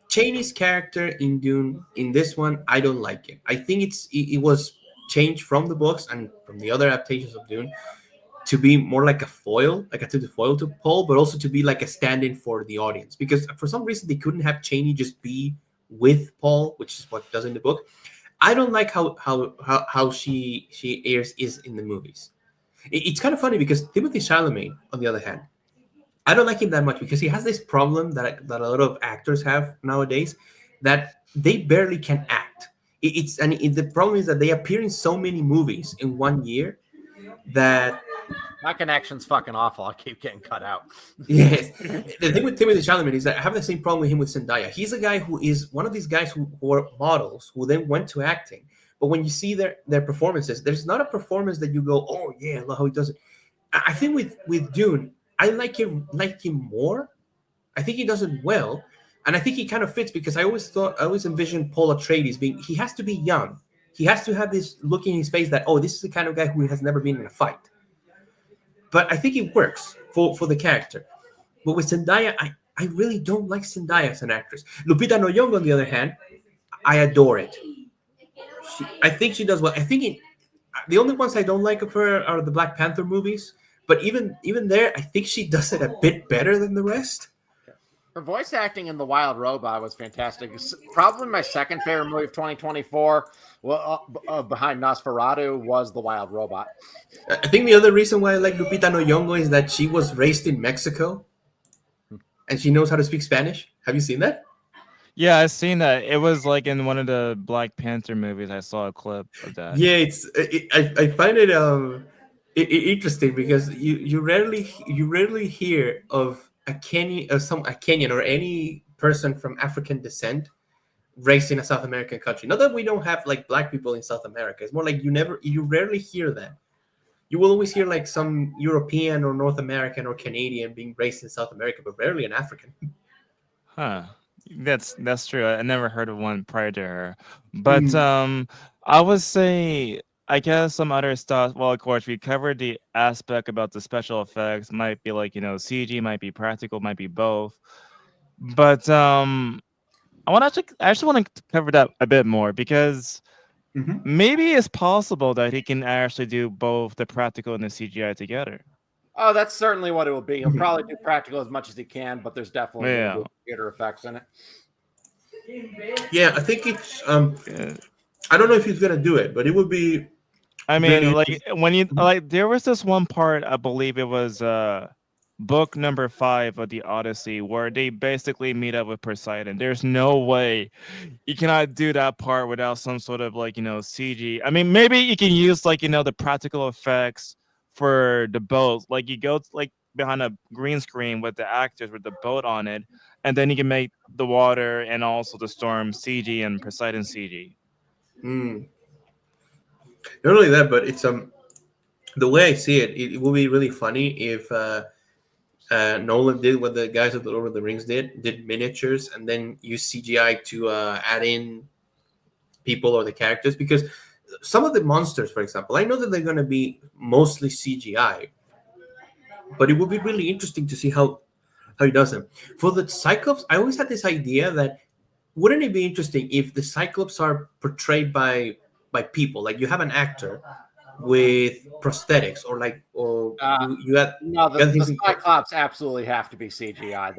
Chaney's character in Dune, in this one, I don't like it. I think it was changed from the books and from the other adaptations of Dune to be more like a foil, like a foil to Paul, but also to be like a stand-in for the audience. Because for some reason they couldn't have Chaney just be with Paul, which is what does in the book. I don't like how she is in the movies. It's kind of funny because Timothée Chalamet, on the other hand, I don't like him that much because he has this problem that a lot of actors have nowadays, that they barely can act. The problem is that they appear in so many movies in 1 year that my connection's fucking awful. I keep getting cut out. Yes. The thing with Timothée Chalamet is that I have the same problem with him with Zendaya. He's a guy who is one of these guys who are models who then went to acting. But when you see their performances, there's not a performance that you go, "Oh yeah, I love how he does it." I think with Dune, I like him more. I think he does it well, and I think he kind of fits because I always envisioned Paul Atreides he has to be young. He has to have this look in his face that, oh, this is the kind of guy who has never been in a fight. but I think it works for the character. But with Zendaya, I really don't like Zendaya as an actress. Lupita Nyong'o, on the other hand, I adore it. I think she does well. I think the only ones I don't like of her are the Black Panther movies. But even there, I think she does it a bit better than the rest. Her voice acting in The Wild Robot was fantastic. It's probably my second favorite movie of 2024. Well, behind Nosferatu was The Wild Robot. I think the other reason why I like Lupita Nyong'o is that she was raised in Mexico, and she knows how to speak Spanish. Have you seen that? Yeah, I've seen that. It was like in one of the Black Panther movies. I saw a clip of that. Yeah, I find it interesting because you rarely hear of a Kenyan or any person from African descent raised in a South American country. Not that we don't have like black people in South America. It's more like you rarely hear that. You will always hear like some European or North American or Canadian being raised in South America, but rarely an African. Huh. That's true. I never heard of one prior to her. But I would say I guess some other stuff. Well, of course, we covered the aspect about the special effects. Might be like, CG, might be practical, might be both. But I actually want to cover that a bit more because maybe it's possible that he can actually do both the practical and the CGI together. Oh, that's certainly what it will be. He'll probably do practical as much as he can, but there's definitely computer effects in it. Yeah, I think it's I don't know if he's gonna do it, but it would be. I mean, like when you like, there was this one part, I believe it was book number 5 of the Odyssey, where they basically meet up with Poseidon. There's no way you cannot do that part without some sort of like CG. I mean, maybe you can use like the practical effects for the boat, like you go like behind a green screen with the actors with the boat on it, and then you can make the water and also the storm CG and Poseidon CG. Not only that, but it's the way I see it, it will be really funny if Nolan did what the guys of the Lord of the Rings did miniatures and then use CGI to add in people or the characters, because some of the monsters, for example, I know that they're going to be mostly CGI, but it would be really interesting to see how he does them. For the Cyclops, I always had this idea that wouldn't it be interesting if the Cyclops are portrayed by people, like you have an actor with prosthetics you had the Cyclops absolutely have to be CGI.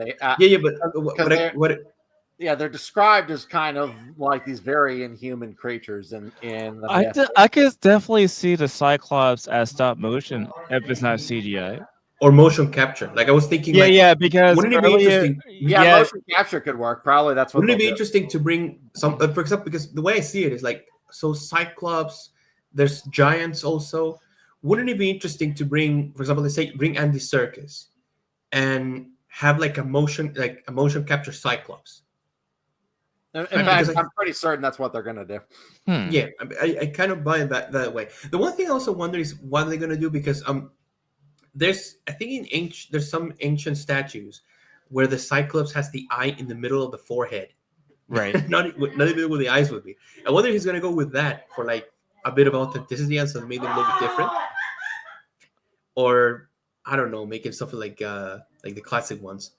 They're described as kind of like these very inhuman creatures in the I could definitely see the Cyclops as stop motion if it's not CGI or motion capture. Like I was thinking, because wouldn't it be interesting? Motion capture could work. Probably that's what. Wouldn't it be interesting to bring some, for example, because the way I see it is like, so Cyclops, there's giants also. Wouldn't it be interesting to bring, for example, let's say bring Andy Serkis and have like a motion capture Cyclops? In fact, I'm pretty certain that's what they're going to do. Yeah, I kind of buy that way. The one thing I also wonder is what they're going to do, because there's some ancient statues where the Cyclops has the eye in the middle of the forehead, right? not even where the eyes would be. I wonder if he's going to go with that for like a bit of authenticity and so make them look different, or I don't know, making something like the classic ones.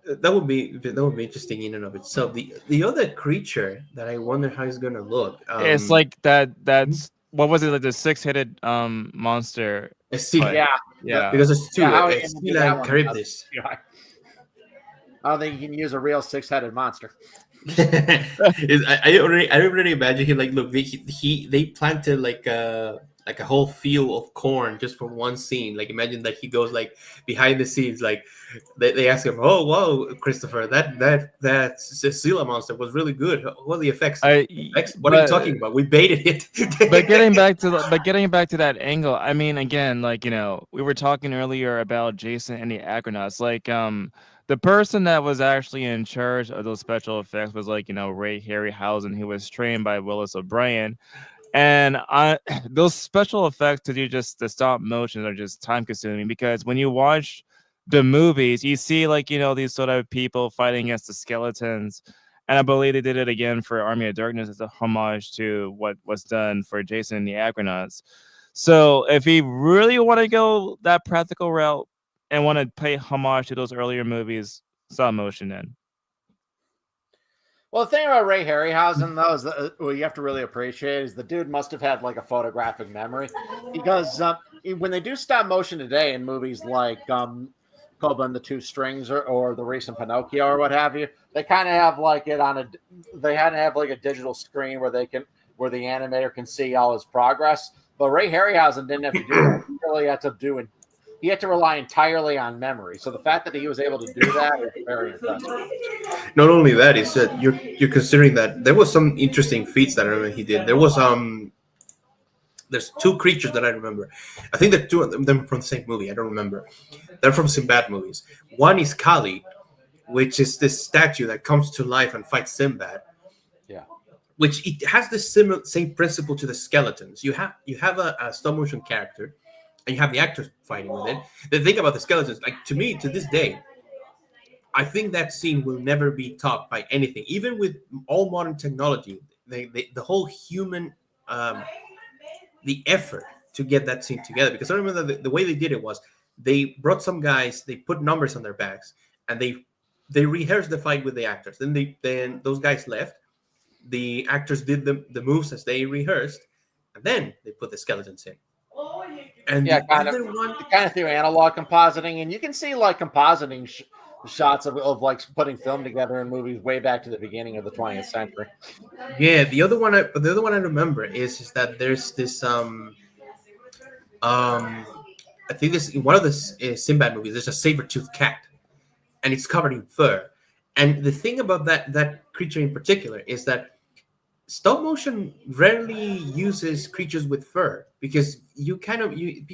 That would be interesting in and of itself. The other creature that I wonder how he's gonna look. It's like that's what was it, like the 6-headed monster? Yeah. Because it's two. It's Charybdis. I don't think you can use a real 6-headed monster. I already imagine him like, look, they planted like a whole field of corn just for one scene. Like imagine that he goes like behind the scenes, like they ask him, "Oh, whoa, Christopher, that Cecilia monster was really good. What are the effects? What are you talking about? We baited it." But getting back to that angle, I mean, again, like we were talking earlier about Jason and the Argonauts, like the person that was actually in charge of those special effects was like Ray Harryhausen, who was trained by Willis O'Brien. And those special effects to do just the stop motion are just time consuming, because when you watch the movies, you see like these sort of people fighting against the skeletons, and I believe they did it again for Army of Darkness as a homage to what was done for Jason and the Argonauts. So if he really want to go that practical route and want to pay homage to those earlier movies, stop motion in. Well, the thing about Ray Harryhausen, though, is that what you have to really appreciate is the dude must have had like a photographic memory, because when they do stop motion today in movies like Cobra and the Two Strings or the recent Pinocchio or what have you, they kind of have like it on a they had to have like a digital screen where the animator can see all his progress. But Ray Harryhausen didn't have to do that. He really had to he had to rely entirely on memory. So the fact that he was able to do that is very impressive. Not only that, is that you're considering that there was some interesting feats that I remember he did. There was there's two creatures that I remember. I think that two of them are from the same movie. I don't remember. They're from Sinbad movies. One is Kali, which is this statue that comes to life and fights Sinbad. Yeah. Which it has the same principle to the skeletons. You have a stop motion character, and you have the actors fighting with it. The thing about the skeletons, like to me, to this day, I think that scene will never be topped by anything. Even with all modern technology, the whole human, the effort to get that scene together. Because I remember the way they did it was they brought some guys, they put numbers on their backs, and they rehearsed the fight with the actors. Then those guys left. The actors did the moves as they rehearsed, and then they put the skeletons in. And yeah, the kind other one, of through analog compositing, and you can see like compositing shots of like putting film together in movies way back to the beginning of the 20th century. yeah, the other one I remember is that there's this I think this in one of the Sinbad movies. There's a saber-toothed cat, and it's covered in fur. And the thing about that creature in particular is that stop motion rarely uses creatures with fur, because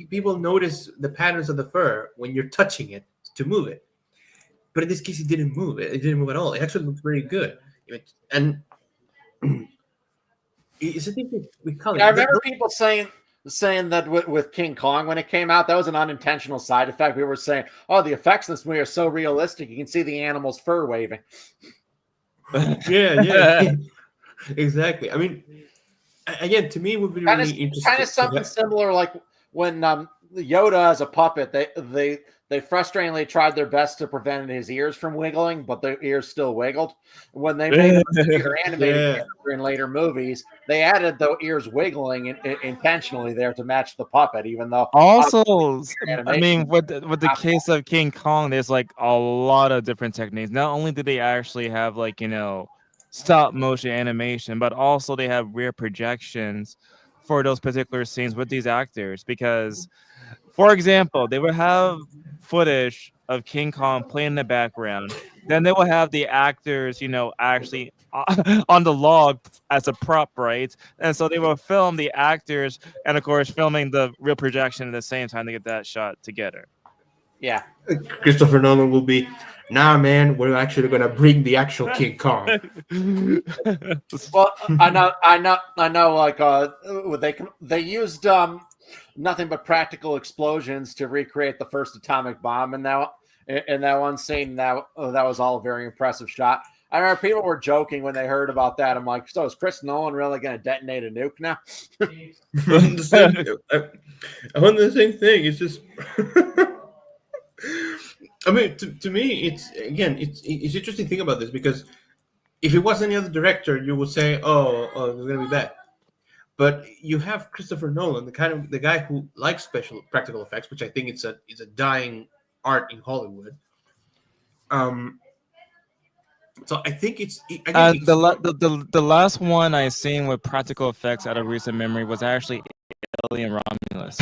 people notice the patterns of the fur when you're touching it to move it. But in this case, it didn't move. It didn't move at all. It actually looked very good. And it's a thing we call it. I remember people saying that with King Kong when it came out, that was an unintentional side effect. We were saying, "Oh, the effects in this movie are so realistic; you can see the animal's fur waving." Yeah, exactly. I mean, again, to me, it would be really interesting. Kind of something similar, like when Yoda as a puppet, they frustratingly tried their best to prevent his ears from wiggling, but the ears still wiggled. When they made him a bigger animated character in later movies, they added the ears wiggling intentionally there to match the puppet, even though also, I mean, with the case of King Kong, there's like a lot of different techniques. Not only do they actually have like, stop motion animation, but also they have rear projections for those particular scenes with these actors, because for example, they would have footage of King Kong playing in the background. Then they will have the actors, actually on the log as a prop, right? And so they will film the actors and, of course, filming the real projection at the same time to get that shot together. Yeah. Christopher Nolan will be, nah, man, we're actually going to bring the actual King Kong. Well, I know. Like they used nothing but practical explosions to recreate the first atomic bomb, and in that one scene, that was all a very impressive shot. I remember people were joking when they heard about that. I'm like, so is Chris Nolan really going to detonate a nuke now? I want the same thing. It's just, I mean, to me, it's interesting thing about this, because if it was any other director, you would say, oh, it's going to be bad. But you have Christopher Nolan, the guy who likes special practical effects, which I think it's a dying art in Hollywood. So I think the last one I seen with practical effects out of recent memory was actually Alien Romulus.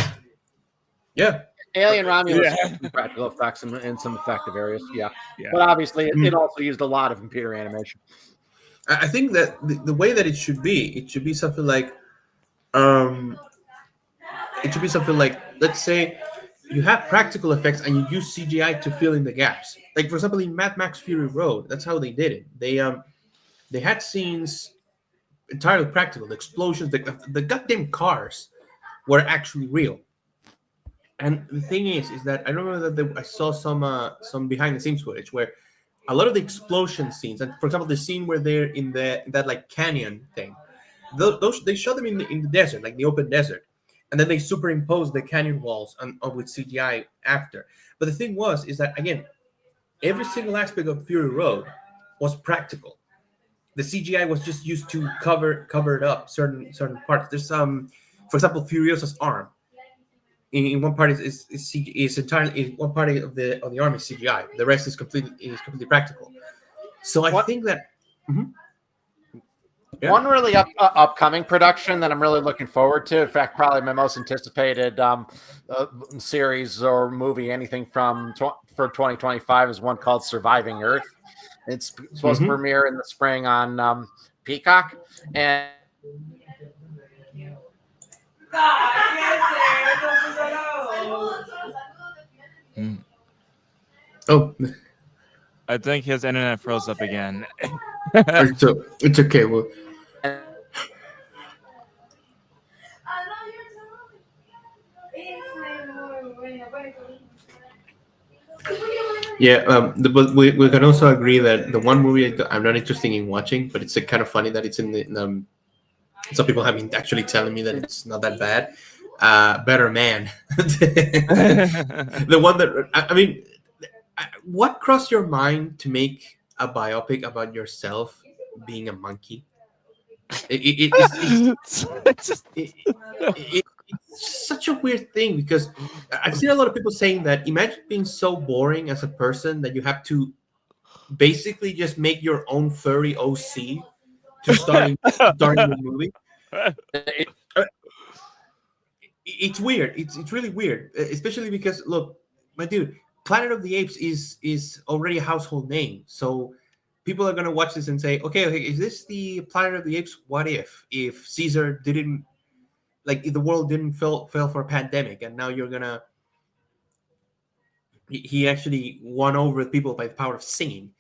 Yeah, Alien Romulus had some practical effects in some effective areas. Yeah. But obviously it also used a lot of computer animation. I think that the way that it should be something like, let's say you have practical effects and you use CGI to fill in the gaps. Like, for example, in Mad Max Fury Road, that's how they did it. They had scenes entirely practical. The explosions, the goddamn cars were actually real. And the thing is that I remember that I saw some behind the scenes footage where a lot of the explosion scenes, and for example, the scene where they're in that like canyon thing, those they shot them in the desert, like the open desert, and then they superimposed the canyon walls on with CGI after. But the thing is that again, every single aspect of Fury Road was practical. The CGI was just used to cover it up certain parts. There's for example, Furiosa's arm. In one part is entirely in one part of the arm is CGI. The rest is completely practical. So I think that. Mhm. Yeah. One really upcoming production that I'm really looking forward to, in fact, probably my most anticipated series or movie, anything from for 2025, is one called Surviving Earth. It's supposed to premiere in the spring on Peacock. And Oh, I think his internet froze up again. it's okay. Well, yeah, but we can also agree that the one movie I'm not interested in watching, but it's kind of funny that it's in the. Some people have been actually telling me that it's not that bad. Better Man, the one that I mean, what crossed your mind to make a biopic about yourself being a monkey? It's such a weird thing because I've seen a lot of people saying that imagine being so boring as a person that you have to basically just make your own furry OC to starting the movie. It's weird. It's really weird, especially because look, my dude, Planet of the Apes is already a household name, so people are gonna watch this and say, okay, is this the Planet of the Apes? What if Caesar didn't if the world didn't fail for a pandemic, and now you're gonna he actually won over people by the power of singing.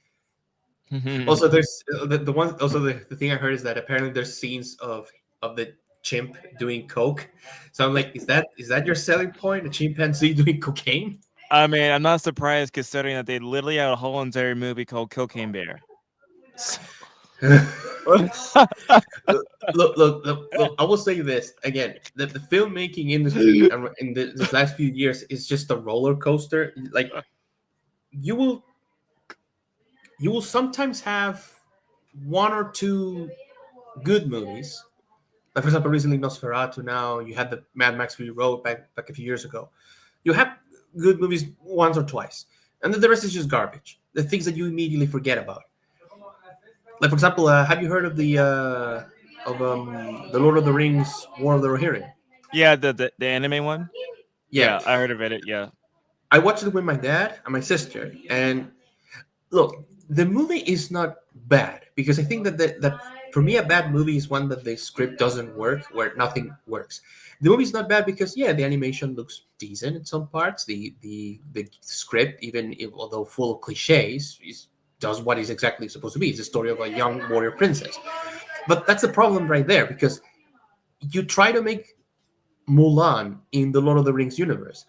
Also, there's the one. Also, the thing I heard is that apparently there's scenes of the chimp doing coke. So I'm like, is that your selling point? A chimpanzee doing cocaine? I mean, I'm not surprised considering that they literally had a whole entire movie called Cocaine Bear. Look, I will say this again: that the filmmaking industry in this last few years is just a roller coaster. Like you will sometimes have one or two good movies. Like for example, recently Nosferatu. Now you had the Mad Max Fury Road back a few years ago. You have good movies once or twice, and then the rest is just garbage. The things that you immediately forget about. Like for example, have you heard of the Lord of the Rings War of the Rohirrim? Yeah, the anime one. Yeah, I heard of it. Yeah, I watched it with my dad and my sister, and look, the movie is not bad because I think that for me a bad movie is one that the script doesn't work, where nothing works. The movie's not bad because the animation looks decent in some parts. The script, although full of cliches, does what it's exactly supposed to be. It's a story of a young warrior princess. But that's the problem right there because you try to make Mulan in the Lord of the Rings universe.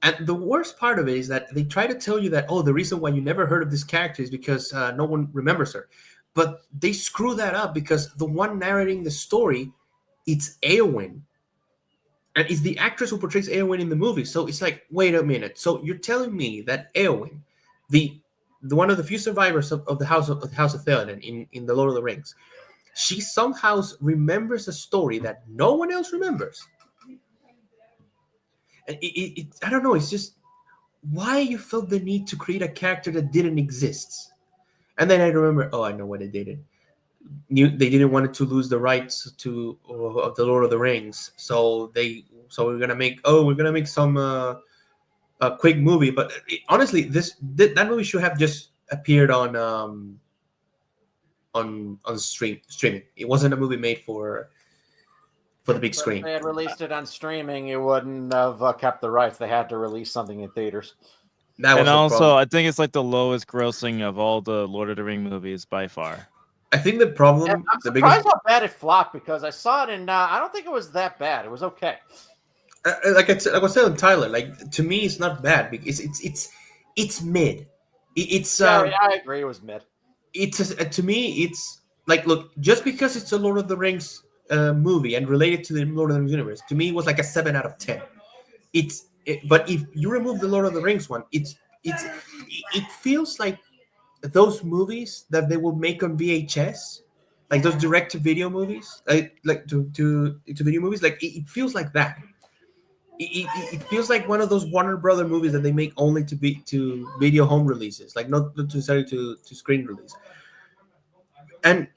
And the worst part of it is that they try to tell you that, oh, the reason why you never heard of this character is because no one remembers her. But they screw that up because the one narrating the story, it's Eowyn. And it's the actress who portrays Eowyn in the movie. So it's like, wait a minute. So you're telling me that Eowyn, the one of the few survivors of the House of Theoden in the Lord of the Rings, she somehow remembers a story that no one else remembers. And I don't know. It's just why you felt the need to create a character that didn't exist. And then I remember, oh, I know what they did. They didn't want to lose the rights of the Lord of the Rings, so we're gonna make some a quick movie. But honestly, that movie should have just appeared on streaming. It wasn't a movie made for the big screen. If they had released it on streaming, it wouldn't have kept the rights. They had to release something in theaters. And also, I think it's like the lowest grossing of all the Lord of the Ring movies by far. I think the problem. And I'm surprised how bad it flopped because I saw it and I don't think it was that bad. It was okay. Like I was telling Tyler, like to me, it's not bad because it's mid. I agree. It was mid. To me, it's like, look, just because it's a Lord of the Rings movie and relate it to the Lord of the Rings universe, to me, it was like a 7 out of 10. But if you remove the Lord of the Rings one, it feels like those movies that they will make on VHS, like those direct to video movies, like to video movies. Like it feels like that. It feels like one of those Warner Brother movies that they make only to be to video home releases, like not necessarily to screen release. And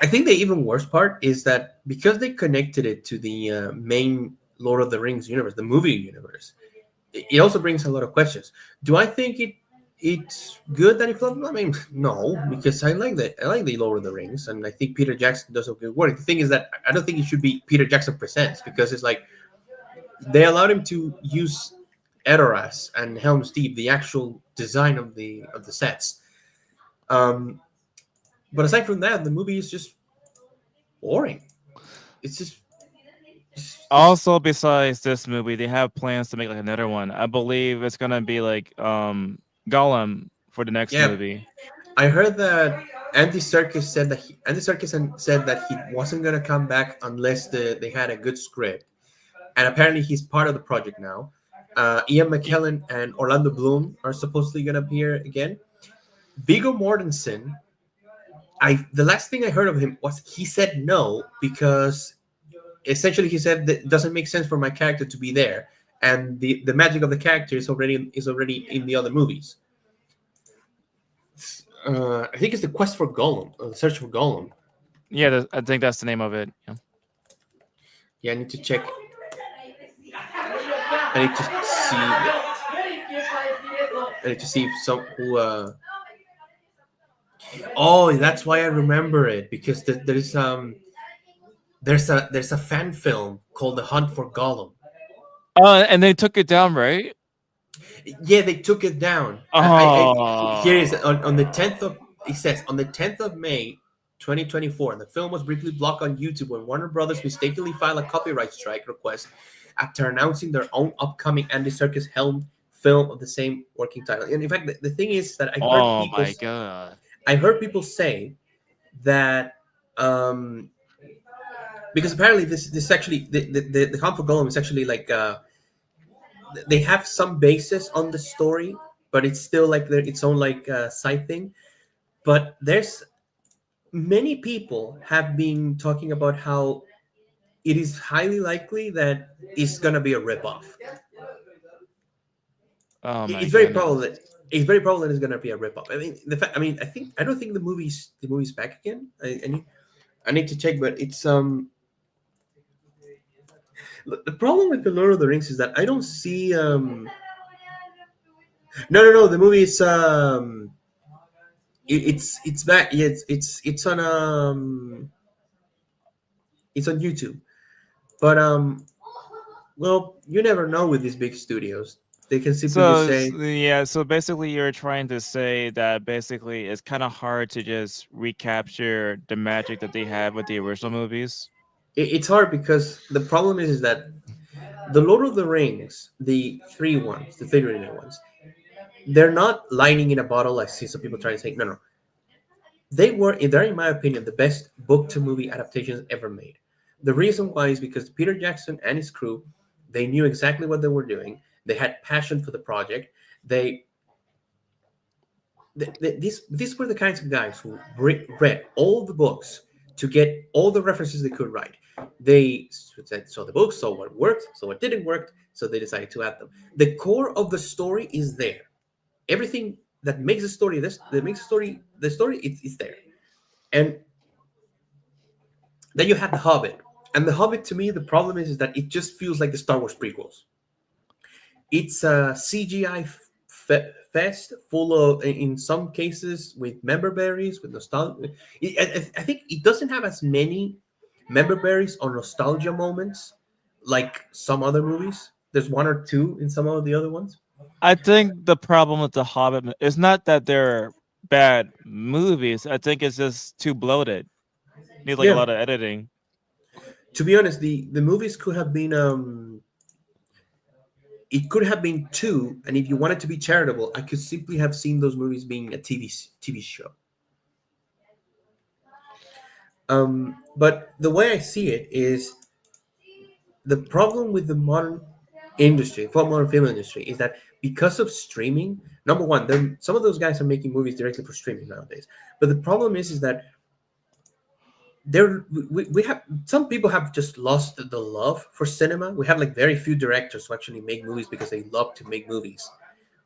I think the even worse part is that because they connected it to the main Lord of the Rings universe, the movie universe, it also brings a lot of questions. Do I think it's good that it flopped? I mean, no, because I like the Lord of the Rings, and I think Peter Jackson does a good work. The thing is that I don't think it should be Peter Jackson Presents, because it's like they allowed him to use Edoras and Helm's Deep, the actual design of the sets. Um, but aside from that, the movie is just boring. It's just Also, besides this movie, they have plans to make like another one. I believe it's gonna be like Gollum for the next yeah. movie. I heard that Andy Serkis said that he wasn't gonna come back unless they had a good script, and apparently he's part of the project now. Ian McKellen and Orlando Bloom are supposedly gonna appear again. Viggo Mortensen, the last thing I heard of him was he said no because essentially he said that it doesn't make sense for my character to be there, and the magic of the character is already in the other movies. I think it's the quest for Gollum, the search for Gollum. Yeah, I think that's the name of it. Yeah. Yeah, I need to check. I need to see. I need to see if some who. Oh, that's why I remember it, because there's a fan film called The Hunt for Gollum. Oh, and they took it down, right? Yeah, they took it down. Here is Oh, on the 10th of it says on the 10th of May 2024. The film was briefly blocked on YouTube when Warner Brothers mistakenly filed a copyright strike request after announcing their own upcoming Andy Serkis helmed film of the same working title. And in fact, the thing is that oh my god. I heard people say that um, because apparently this actually the Hunt for Gollum is actually like they have some basis on the story, but it's still like its own like side thing. But there's many people have been talking about how it is highly likely that it's gonna be a ripoff. Oh my It's very probable goodness. that it's gonna be a ripoff. I mean, the fact. I mean, I don't think the movie's back again. I need to check, but it's the problem with the Lord of the Rings is that I don't see no, the movie is it's back. Yeah, it's on YouTube. But well, you never know with these big studios. They can simply just say Yeah, so basically you're trying to say that basically it's kind of hard to just recapture the magic that they had with the original movies. it's hard, because the problem is that the Lord of the Rings, the three original ones, they're not lining in a bottle. I see some people trying to say no. They're in my opinion the best book to movie adaptations ever made. The reason why is because Peter Jackson and his crew, they knew exactly what they were doing. They had passion for the project. These were the kinds of guys who read all the books to get all the references they could write. They saw the books, saw what worked, saw what didn't work, so they decided to add them. The core of the story is there. Everything that makes the story the story is there. And then you have the Hobbit, and the Hobbit, to me, the problem is that it just feels like the Star Wars prequels. It's a CGI fest full of, in some cases, with member berries, with nostalgia. I think it doesn't have as many member berries or nostalgia moments like some other movies. There's one or two in some of the other ones. I think the problem with the is not that they're bad movies. I think it's just too bloated. Need like a Yeah, lot of editing. to be honest, the movies could have been it could have been two, and if you wanted to be charitable, I could simply have seen those movies being a TV show. But the way I see it is the problem with the modern industry, for modern film industry, is that because of streaming, number one, some of those guys are making movies directly for streaming nowadays. But the problem is that we have some people have just lost the love for cinema. We have like very few directors who actually make movies because they love to make movies,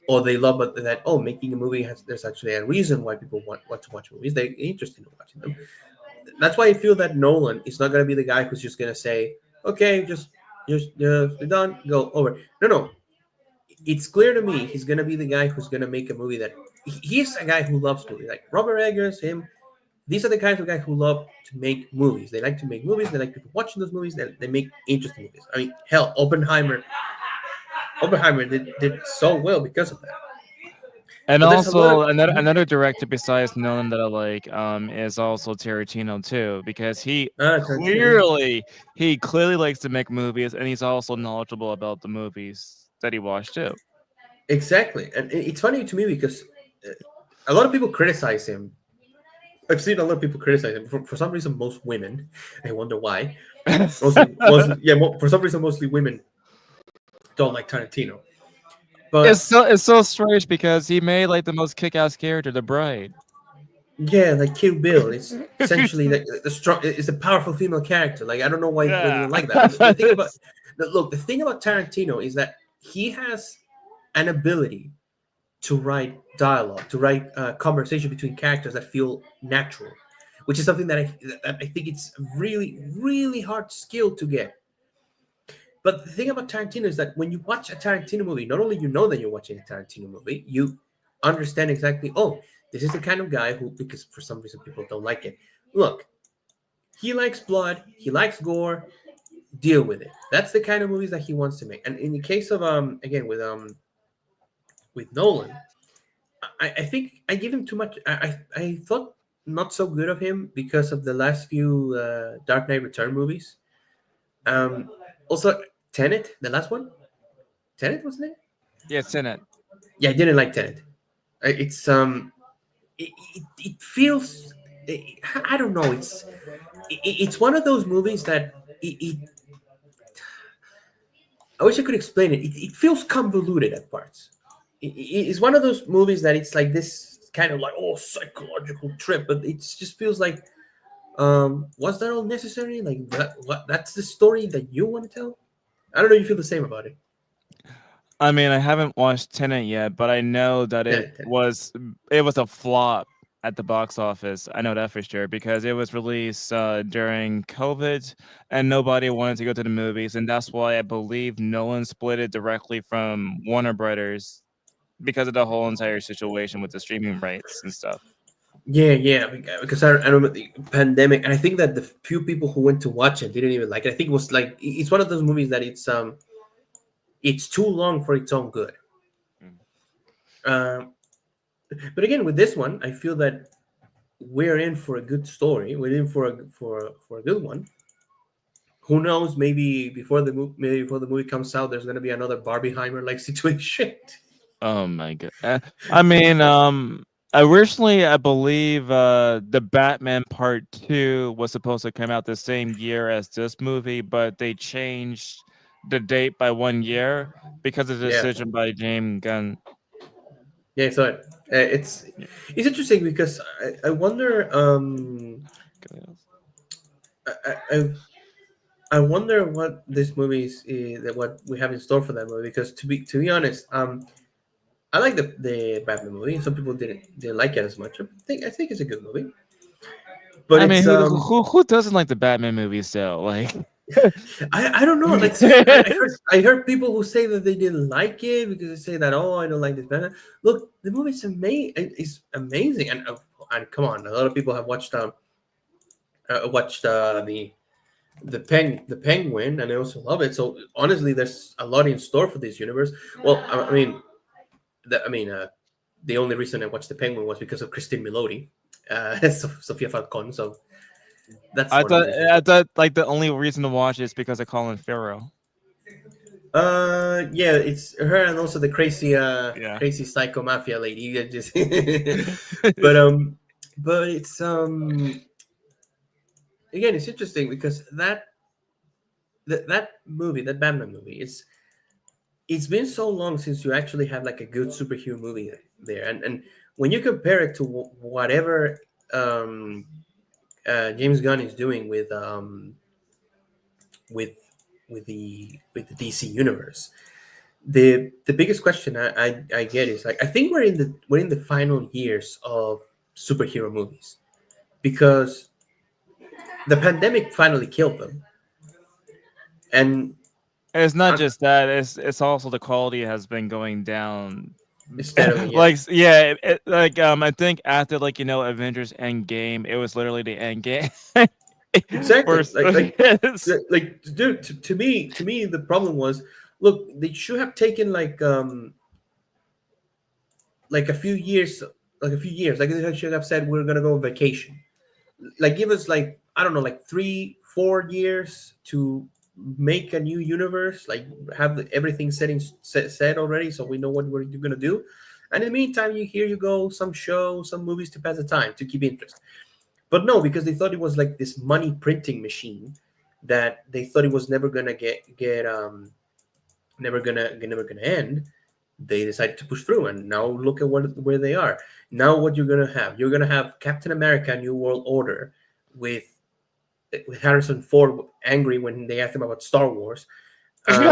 or they love that making a movie has there's actually a reason why people want to watch movies. They're interested in watching them. That's why I feel that Nolan is not going to be the guy who's just going to say, okay, just done, go over. No. It's clear to me he's going to be the guy who's going to make a movie that he's a guy who loves movies. Like Robert Eggers, him, these are the kinds of guys who love to make movies. They like to make movies. They like people watching those movies. They make interesting movies. I mean, hell, Oppenheimer did so well because of that. And But there's a lot also of another director besides Nolan that I like is also Tarantino too, because Tarantino. he clearly likes to make movies, and he's also knowledgeable about the movies that he watched too. Exactly, and it's funny to me because uh, a lot of people criticize him. I've seen a lot of people criticize him for some reason. Most women, I wonder why. Mostly, yeah. For some reason, mostly women don't like Tarantino. But It's so strange because he made like the most kick-ass character, the bride. yeah, like Kill Bill, it's essentially the strong. It's a powerful female character. Like I don't know why people Yeah. didn't like that. But the thing about the thing about Tarantino is that he has an ability to write dialogue, to write conversation between characters that feel natural, which is something that I think it's really really hard skill to get. But the thing about Tarantino is that when you watch a Tarantino movie, not only you know that you're watching a Tarantino movie, you understand exactly, oh, this is the kind of guy who, because for some reason people don't like it. Look, he likes blood, he likes gore, deal with it. That's the kind of movies that he wants to make. And in the case of again with Nolan, I think I give him too much. I thought not so good of him because of the last few Dark Knight Return movies. Um, Also, Tenet, the last one, Tenet wasn't it? Yeah, it's in it. Yeah, I didn't like Tenet. It's it feels I don't know. It's one of those movies that I wish I could explain it. It feels convoluted at parts. It's one of those movies that it's like this kind of like psychological trip, but it just feels like was that all necessary? Like that's the story that you want to tell? I don't know. You feel the same about it. I mean, I haven't watched Tenet yet, but I know that Tenet, Tenet. it was a flop at the box office. I know that for sure because it was released during COVID, and nobody wanted to go to the movies, and that's why I believe Nolan split it directly from Warner Brothers because of the whole entire situation with the streaming rights and stuff. Yeah, because I remember the pandemic, and I think that the few people who went to watch it didn't even like it. I think it was like it's one of those movies that it's too long for its own good. Mm. Um, but again, with this one, I feel that we're in for a good story. We're in for a good one. Who knows? Maybe before the movie comes out, there's gonna be another Barbieheimer like situation. Oh my god! I mean, originally I believe the Batman Part Two was supposed to come out the same year as this movie, but they changed the date by 1 year because of the Yeah, decision by James Gunn. yeah. So Yeah. it's interesting because I wonder I, I I wonder what this movie that what we have in store for that movie. Because to be honest, I like the Batman movie. Some people didn't like it as much. I think it's a good movie, but I mean, it's who doesn't like the Batman movies though? Like, I don't know. Like I heard people who say that they didn't like it because they say that I don't like this Batman. Look, the movie's amazing. It's amazing, and come on, a lot of people have watched the Penguin, and I also love it. So honestly, there's a lot in store for this universe. Well, I mean, the only reason I watched the Penguin was because of Christine Melody, Sofia Falcon. So that's one of the reasons. I thought like the only reason to watch it is because of Colin Farrell. Yeah, it's her and also the Yeah. crazy psycho mafia lady. But but it's again, it's interesting because that movie, that Batman movie, it's been so long since you actually have like a good superhero movie there, and when you compare it to whatever um, James Gunn is doing with with the DC universe, the biggest question I get is like I think we're in the final years of superhero movies because the pandemic finally killed them, and It's not uh, just that; it's also the quality has been going down. steadily, yeah, Like, yeah, like I think after like Avengers Endgame, it was literally the end game. For exactly, yes. dude, to me the problem was, look, they should have taken like a few years, like they should have said we're gonna go on vacation, like give us like I don't know, like 3 4 years to make a new universe, like have everything set already, so we know what we're gonna do. And in the meantime, here you go, some shows, some movies to pass the time to keep interest. But no, because they thought it was like this money printing machine that they thought it was never gonna get never gonna end. They decided to push through, and now look at where they are. Now what you're gonna have Captain America: New World Order with Harrison Ford angry when they asked him about Star Wars. Um,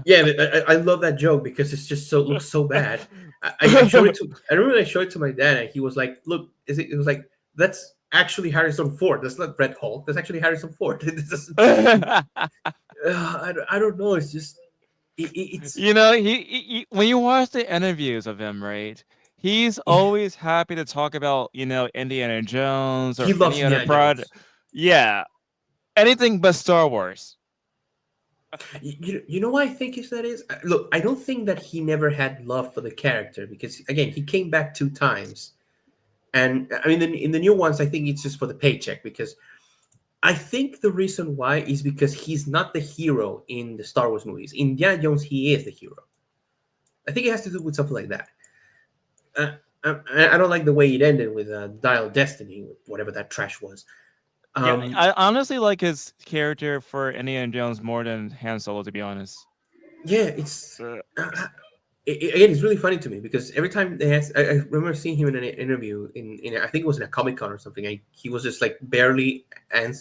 yeah, I love that joke because it's just so looks so bad. I showed it to I remember I showed it to my dad, and he was like, "Look, is it?" It was like, "That's actually Harrison Ford. That's not Red Hulk. That's actually Harrison Ford." This doesn't, I don't know. It's just it's when you watch the interviews of him, right? He's yeah. always happy to talk about Indiana Jones He or loves any other Indiana project. Jones. Yeah, anything but Star Wars. You know why I think is that is? Look, I don't think that he never had love for the character because again, he came back 2 times, and I mean, in the new ones, I think it's just for the paycheck because I think the reason why is because he's not the hero in the Star Wars movies. In Indiana Jones, he is the hero. I think it has to do with something like that. Uh, I don't like the way it ended with Dial Destiny, whatever that trash was. Yeah, Um, I honestly like his character for Indiana Jones more than Han Solo, to be honest. yeah, uh, again, it's really funny to me because every time I remember seeing him in an interview in I think it was in a Comic Con or something. He was just like barely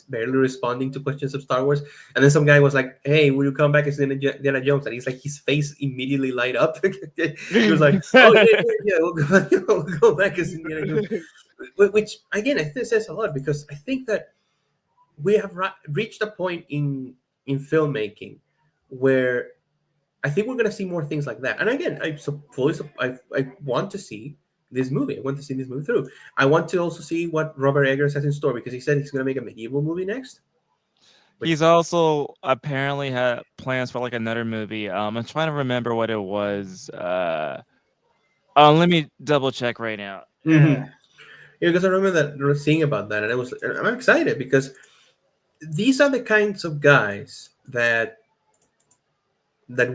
responding to questions of Star Wars, and then some guy was like, "Hey, will you come back as Indiana Jones?" And he's like, his face immediately light up. He was like, "Oh yeah, we'll go back, we'll go back as Indiana Jones," which again I think says a lot because I think that we have reached a point in filmmaking where I think we're going to see more things like that. And again, I want to see this movie. I want to see this movie through. I want to also see what Robert Eggers has in store because he said he's going to make a medieval movie next. Which He's also apparently had plans for like another movie. I'm trying to remember what it was. Let me double check right now. yeah, because I remember that seeing about that, and I'm excited because these are the kinds of guys that the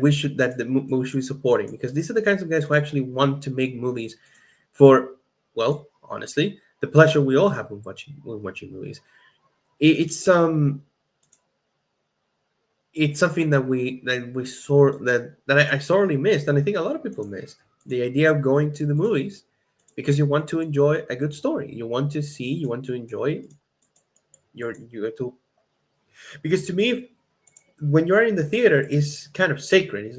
movie should be supporting because these are the kinds of guys who actually want to make movies for, well, honestly, the pleasure we all have when watching movies. It's it's something that we saw that I sorely missed, and I think a lot of people missed the idea of going to the movies because you want to enjoy a good story. You want to enjoy you have to because to me, when you are in the theater, it's kind of sacred. It's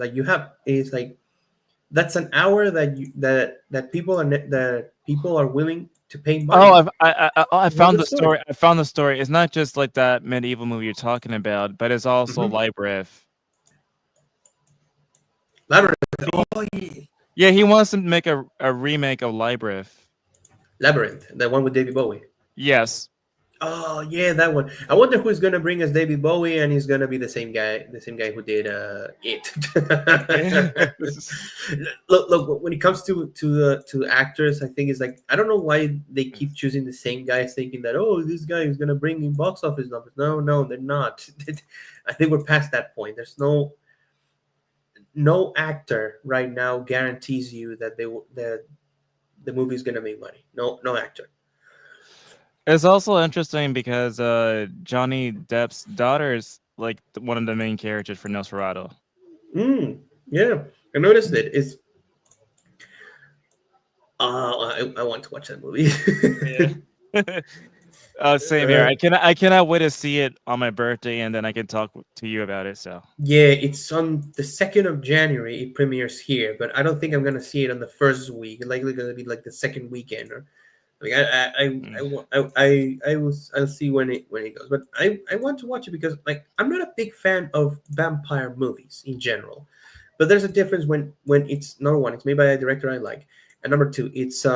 like that's an hour that people are willing to pay Oh, money I for a found good the story. story. I found the story. It's not just like that medieval movie you're talking about, but it's also Mm-hmm. Libref. Labyrinth. He, Oh, yeah. yeah, he wants to make a remake of Libref. Labyrinth, the one with David Bowie. Yes. Oh yeah, that one. I wonder who's gonna bring us David Bowie, and he's gonna be the same guy who did it. Look. When it comes to actors, I think it's like I don't know why they keep choosing the same guys, thinking that this guy is gonna bring in box office numbers. No, they're not. I think we're past that point. There's no actor right now guarantees you that that the movie's gonna make money. No actor. It's also interesting because Johnny Depp's daughter's like one of the main characters for Nosferatu. Yeah, I noticed it. It's I want to watch that movie. Yeah. Same here. uh, I cannot wait to see it on my birthday, and then I can talk to you about it. So yeah, it's on the 2nd of January. It premieres here, but I don't think I'm gonna see it on the first week. It's likely gonna be like the second weekend, or like mm. I'll see when it goes. But I want to watch it because like I'm not a big fan of vampire movies in general. But there's a difference when it's number one, it's made by a director I like, and number two, it's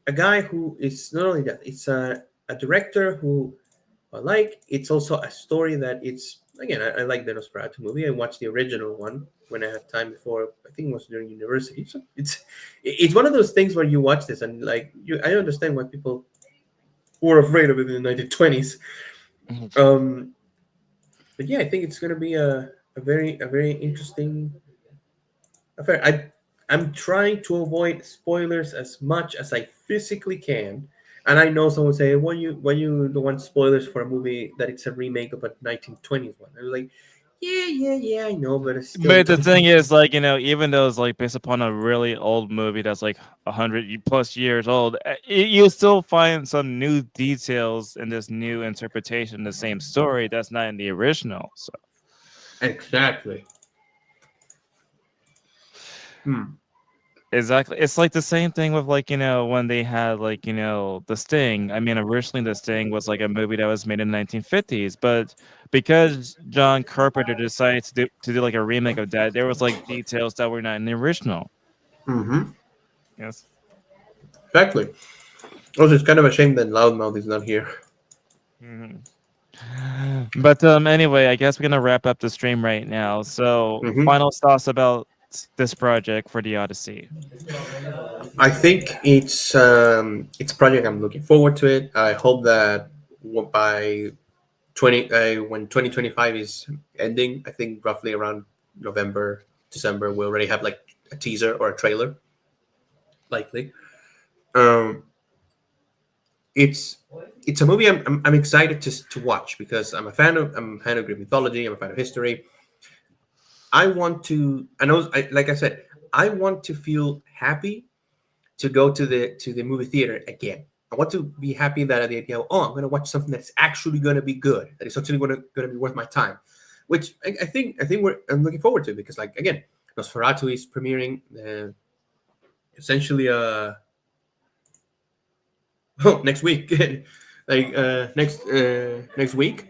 a guy who is not only that, it's a director who I like. It's also a story that it's again. I like the Nosferatu movie. I watched the original one when I had time before. I think it was during university. So it's one of those things where you watch this and like you. I understand why people were afraid of it in the 1920s. Mhm. Um, but yeah, I think it's going to be a very interesting affair. I'm trying to avoid spoilers as much as I physically can. And I know someone say, "Why you don't want spoilers for a movie that it's a remake of a 1920s one?" I was like, "Yeah, I know, but I still But the don't thing want to." is, like, even though it's like based upon a really old movie that's like 100+ years old, you'll still find some new details in this new interpretation of the same story that's not in the original. So Exactly. Hmm. exactly, it's like the same thing with like when they had like the Sting. I mean, originally the Sting was like a movie that was made in the 1950s, but because John Carpenter decided to do like a remake of that, there was like details that were not in the original. Mm-hmm. Yes. Exactly. Also, it's kind of a shame that Loudmouth is not here. Mhm. But anyway, I guess we're gonna wrap up the stream right now. So, Mm-hmm. final thoughts about this project for the Odyssey. I think it's a project I'm looking forward to it. I hope that by 2025 is ending, I think roughly around November, December, we'll already have like a teaser or a trailer, likely. Um, it's it's a movie I'm excited to watch because I'm a fan of Greek mythology. I'm a fan of history. I want to. Like I said, I want to feel happy to go to the movie theater again. I want to be happy that at the idea, of, oh, I'm going to watch something that's actually going to be good, that is actually going to be worth my time, which I think I'm looking forward to because, like again, Nosferatu is premiering essentially next week, like next week.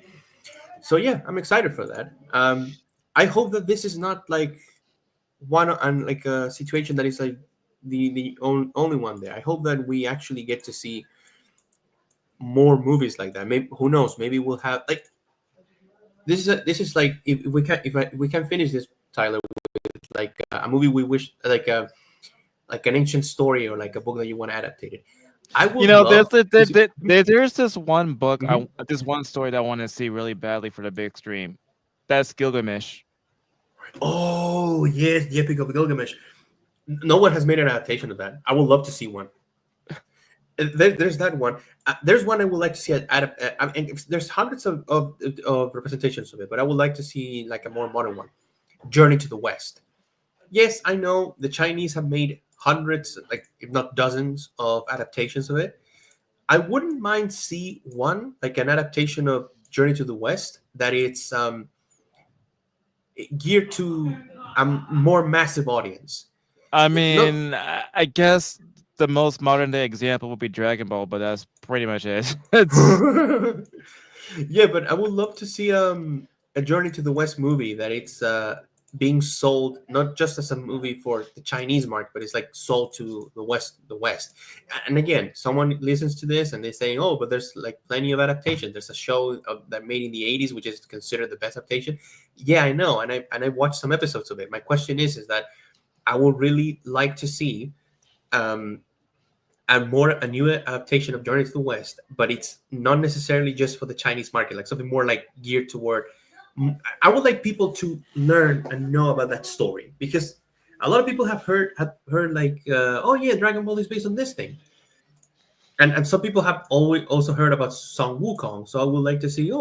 So yeah, I'm excited for that. I hope that this is not like one and like a situation that is like the only one there. I hope that we actually get to see more movies like that. Maybe who knows? Maybe we'll have like this is like if we can finish this, Tyler, with like a movie we wish like an ancient story or like a book that you want adapted. I would There's love to see. there's this one book, Mhm. this one story that I want to see really badly for the big stream. That's Gilgamesh. Oh yes, the Epic of Gilgamesh. No one has made an adaptation of that. I would love to see one. There's that one. There's one I would like to see. I mean, there's hundreds of representations of it, but I would like to see like a more modern one. Journey to the West. Yes, I know the Chinese have made hundreds, like if not dozens, of adaptations of it. I wouldn't mind see one like an adaptation of Journey to the West that it's geared to a more massive audience. I No, mean, I guess the most modern day example would be Dragon Ball, but that's pretty much it. It's yeah, but I would love to see a Journey to the West movie that it's being sold not just as a movie for the Chinese market, but it's like sold to the West. And again, someone listens to this and they say, "Oh, but there's like plenty of adaptation. There's a show that made in the '80s, which is considered the best adaptation." Yeah, I know, and I watched some episodes of it. My question is that I would really like to see um, a new adaptation of Journey to the West, but it's not necessarily just for the Chinese market, like something more like geared toward. I would like people to learn and know about that story because a lot of people have heard like, oh yeah, Dragon Ball is based on this thing, And some people have always also heard about Song Wukong, so I would like to see,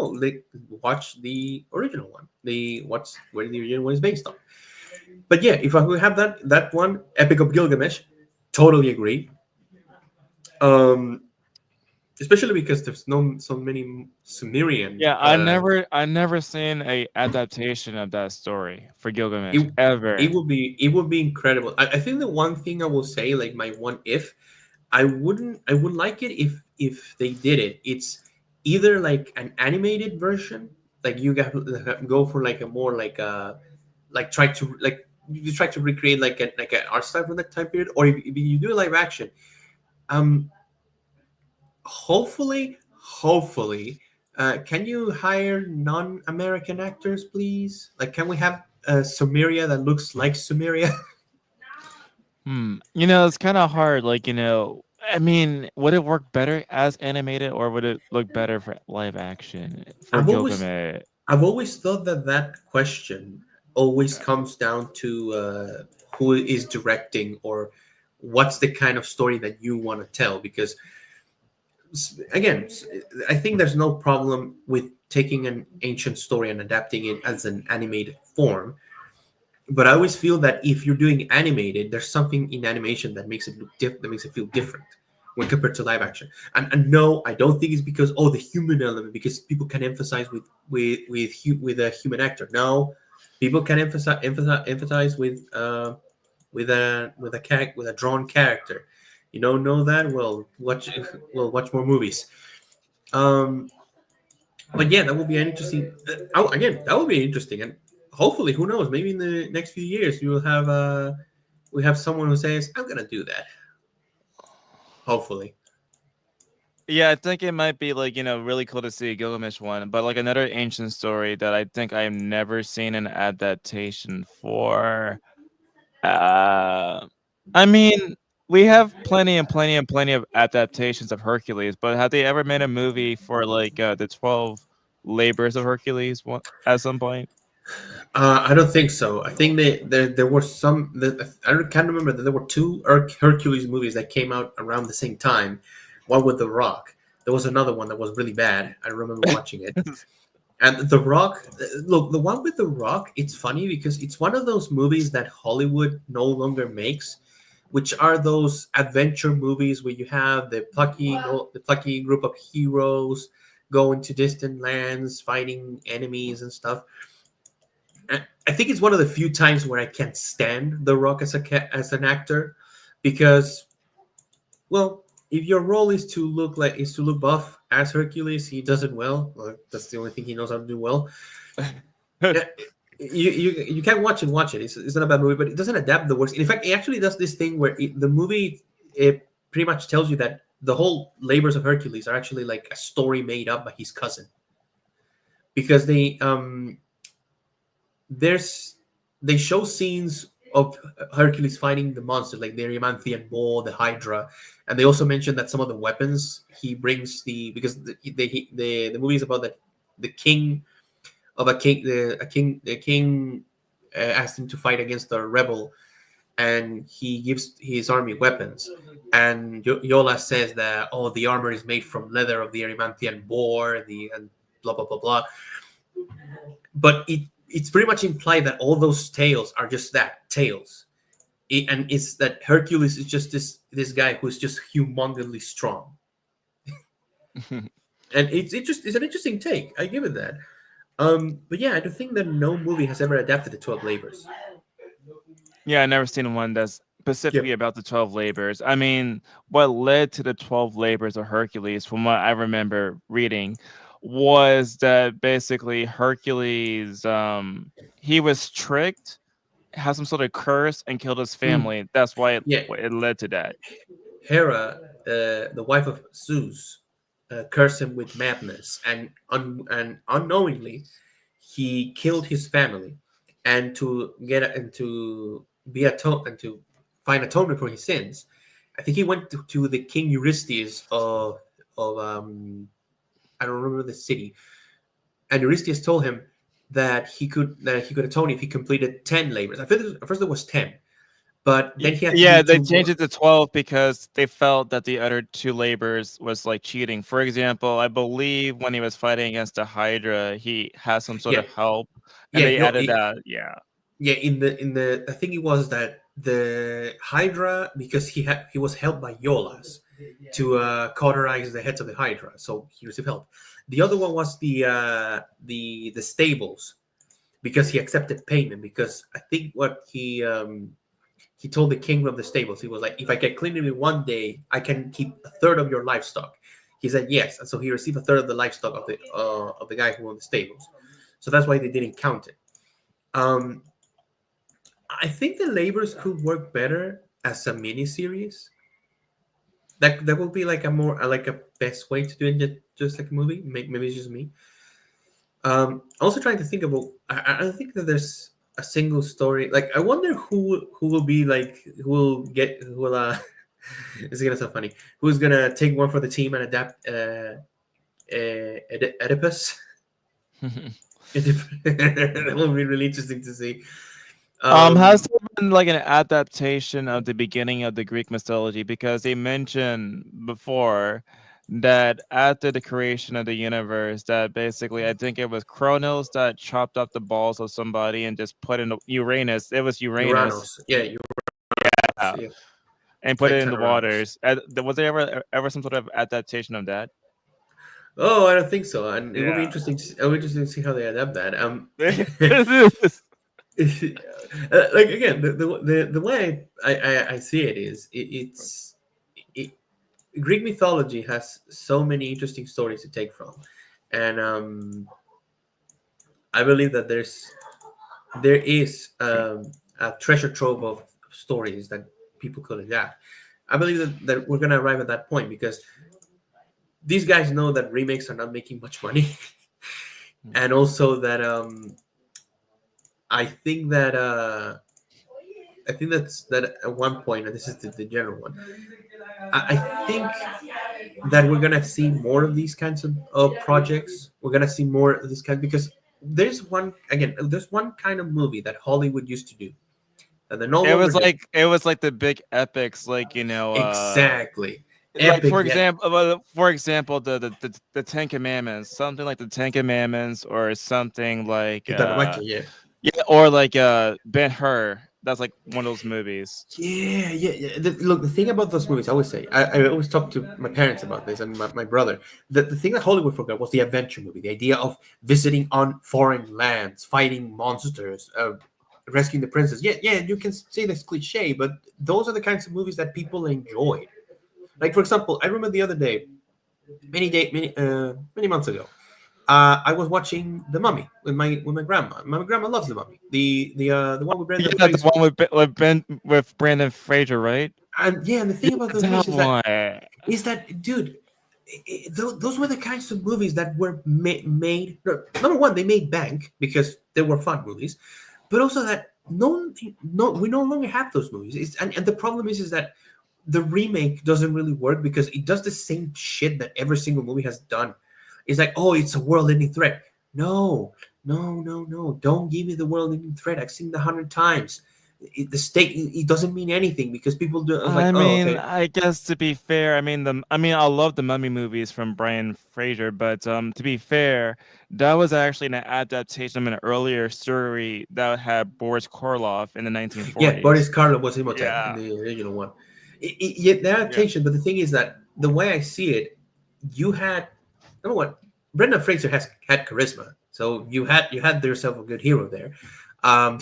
watch the original one, the what's where the original one is based on. But yeah, if I would have that one, Epic of Gilgamesh, totally agree. Um, Especially because there's no so many Sumerian. Yeah, I never seen a adaptation of that story for Gilgamesh It ever. it would be incredible. I think the one thing I will say, like my one if, I would like it if they did it. It's either like an animated version, like you go for like a more like try to like you try to recreate like an art style from that time period, or if you do live action. Um, hopefully, can you hire non-American actors, please? Like, can we have Sumeria that looks like Sumeria? It's kind of hard. Like, I mean, would it work better as animated or would it look better for live action for I've always Gilgamesh? I've always thought that question always comes down to who is directing, or what's the kind of story that you want to tell. Because again, I think there's no problem with taking an ancient story and adapting it as an animated form. But I always feel that if you're doing animated, there's something in animation that makes it that makes it feel different when compared to live action. And no, I don't think it's because the human element, because people can emphasize with a human actor. No, people can emphasize with a drawn character. You don't know that? Well, watch more movies. Um, but yeah, that will be an interesting. Again, that will be interesting, and hopefully, who knows? Maybe in the next few years, we have someone who says, "I'm gonna do that." Hopefully, Yeah, I think it might be like, really cool to see a Gilgamesh one, but like another ancient story that I think I've never seen an adaptation for. Uh, I mean, we have plenty and plenty and plenty of adaptations of Hercules, but have they ever made a movie for like the 12 labors of Hercules at some point? I don't think so. I think there were some. Can't remember that there were two Hercules movies that came out around the same time. One with The Rock. There was another one that was really bad. I remember watching it. And The Rock, look, the one with The Rock, it's funny because it's one of those movies that Hollywood no longer makes, which are those adventure movies where you have the plucky group of heroes going to distant lands, fighting enemies and stuff. I think it's one of the few times where I can't stand The Rock as an actor, because, well, if your role is to look buff as Hercules, he does it well. Well, that's the only thing he knows how to do well. Uh, you can't watch it. It's not a bad movie, but it doesn't adapt the works. In fact, it actually does this thing where the movie, it pretty much tells you that the whole labors of Hercules are actually like a story made up by his cousin, because there's they show scenes of Hercules fighting the monsters like the Erymanthean Bull, the Hydra, and they also mention that some of the weapons he brings because the movie is about the king of the king asked him to fight against a rebel, and he gives his army weapons, and Yola says that the armor is made from leather of the Erymanthean boar, and blah blah blah blah, but it's pretty much implied that all those tales are just that, tales. And it's that Hercules is just this guy who's just humongously strong. And it's an interesting take. I give it that. But yeah, I do think that no movie has ever adapted the 12 labors. Yeah, I never seen one that's specifically Yep. about the 12 labors. I mean, what led to the 12 labors of Hercules, from what I remember reading, was that basically Hercules, he was tricked, had some sort of curse, and killed his Mm, family. That's why yeah. it led to that. Hera, the wife of Zeus, cursed him with madness, and unknowingly, he killed his family, and to find atonement for his sins. I think he went to the king Eurystheus of I don't remember the city, and Eurystheus told him that he could atone if he completed 10 labors. At first there was 10, but then he had to do Yeah, they two changed more. it to 12 because they felt that the other two labors was like cheating. For example, I believe when he was fighting against the Hydra, he had some sort Yeah, of help, and yeah, they no, added that. Yeah. yeah. In the I think it was that the Hydra, because he was helped by Yolas to cauterize the heads of the Hydra, so he received help. The other one was the stables, because he accepted payment, because I think what he told the king of the stables, he was like, if I can clean it in one day, I can keep a third of your livestock. He said yes, and so he received a third of the livestock of the guy who owned the stables. So that's why they didn't count it. Um, I think the labors could work better as a mini series. That would be like a more like a best way to do it, just like a movie. Maybe it's just me. Also trying to think about. I don't think that there's a single story. Like I wonder who will be like who will get who will This is gonna sound funny. Who's gonna take one for the team and adapt Oedipus? That will be really interesting to see. Has Um, there been like an adaptation of the beginning of the Greek mythology? Because they mentioned before that after the creation of the universe, that basically I think it was Kronos that chopped up the balls of somebody and just put in Uranus. It was Uranus, Uranus. Yeah, Uranus. yeah, Yeah, and put it in Titan the Uranus. waters. Was there ever some sort of adaptation of that? Oh, I don't think so, and it will be Yeah. interesting. It will be interesting to see how they adapt that. Like again, the way I see it is it, Greek mythology has so many interesting stories to take from, and I believe that there is a treasure trove of stories that people could adapt. I believe that we're gonna arrive at that point because these guys know that remakes are not making much money, and also that I think that that's that at one point, and this is the general one. I think that we're gonna see more of these kinds of projects. We're gonna see more of this kind because there's one kind of movie that Hollywood used to do that they're no longer doing. It was like the big epics, like Exactly. like Epic. Yeah. for example, the Ten Commandments, something like the Ten Commandments, or something like Yeah. yeah, or like Ben Hur. That's like one of those movies. Yeah. Look, the thing about those movies, I always say, I always talk to my parents about this and my brother. The thing that Hollywood forgot was the adventure movie, the idea of visiting on foreign lands, fighting monsters, rescuing the princess. Yeah, you can say that's cliche, but those are the kinds of movies that people enjoy. Like, for example, I remember the other day, many months ago, I was watching The Mummy with my grandma. My grandma loves The Mummy, the one with Yeah, Brendan the Fraser. one with Brandon Fraser, right? And yeah, and the thing about those That movies one. is that, dude, those were the kinds of movies that were made. No, number one, they made bank because they were fun movies, but also that we no longer have those movies. And the problem is that the remake doesn't really work because it does the same shit that every single movie has done. It's like, oh, it's a world-ending threat. No. Don't give me the world-ending threat. I've seen it 100 times. It doesn't mean anything because people do. I was like, I oh, mean, okay. I guess to be fair, I mean, I love the Mummy movies from Brian Fraser, but to be fair, that was actually an adaptation of an earlier story that had Boris Karloff in the Yeah, Boris 1940s. Karloff was Imhotep in Yeah. the original one. Yet the Yeah. adaptation, but the thing is that the way I see it, you had number one, Brendan Fraser has had charisma, so you had yourself a good hero there, um,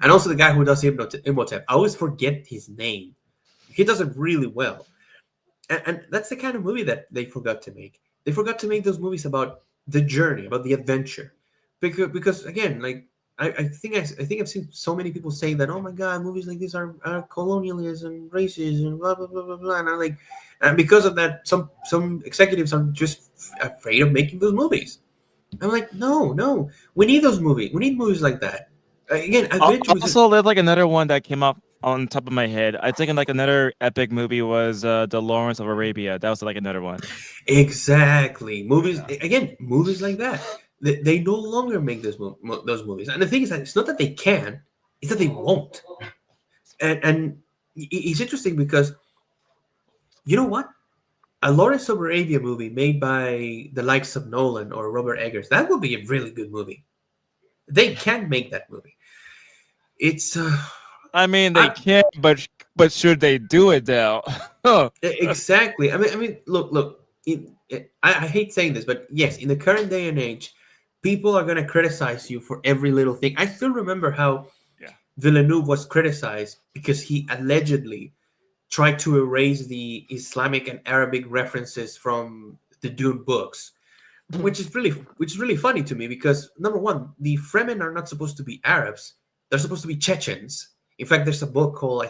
and also the guy who does Imhotep. I always forget his name. He does it really well, and that's the kind of movie that they forgot to make. They forgot to make those movies about the journey, about the adventure, because again, like I think I've seen so many people say that, oh my god, movies like this are colonialism, racism, blah blah blah blah blah, and I'm like, and because of that, some executives are just afraid of making those movies. I'm like, no, we need those movies. We need movies like that. Again, adventure movies. Also, there's like another one that came up on top of my head. I think like another epic movie was the Lawrence of Arabia. That was like another one. Exactly. Movies Yeah. again, movies like that. They no longer make those movies. And the thing is that it's not that they can, it's that they won't. And it's interesting because you know what? A Lawrence of Arabia movie made by the likes of Nolan or Robert Eggers, that would be a really good movie. They can make that movie. It's I mean, they I, can, but should they do it though? exactly. I mean, look. I hate saying this, but yes, in the current day and age, people are gonna criticize you for every little thing. I still remember how Yeah. Villeneuve was criticized because he allegedly tried to erase the Islamic and Arabic references from the Dune books, which is really funny to me because number one, the Fremen are not supposed to be Arabs; they're supposed to be Chechens. In fact, there's a book called I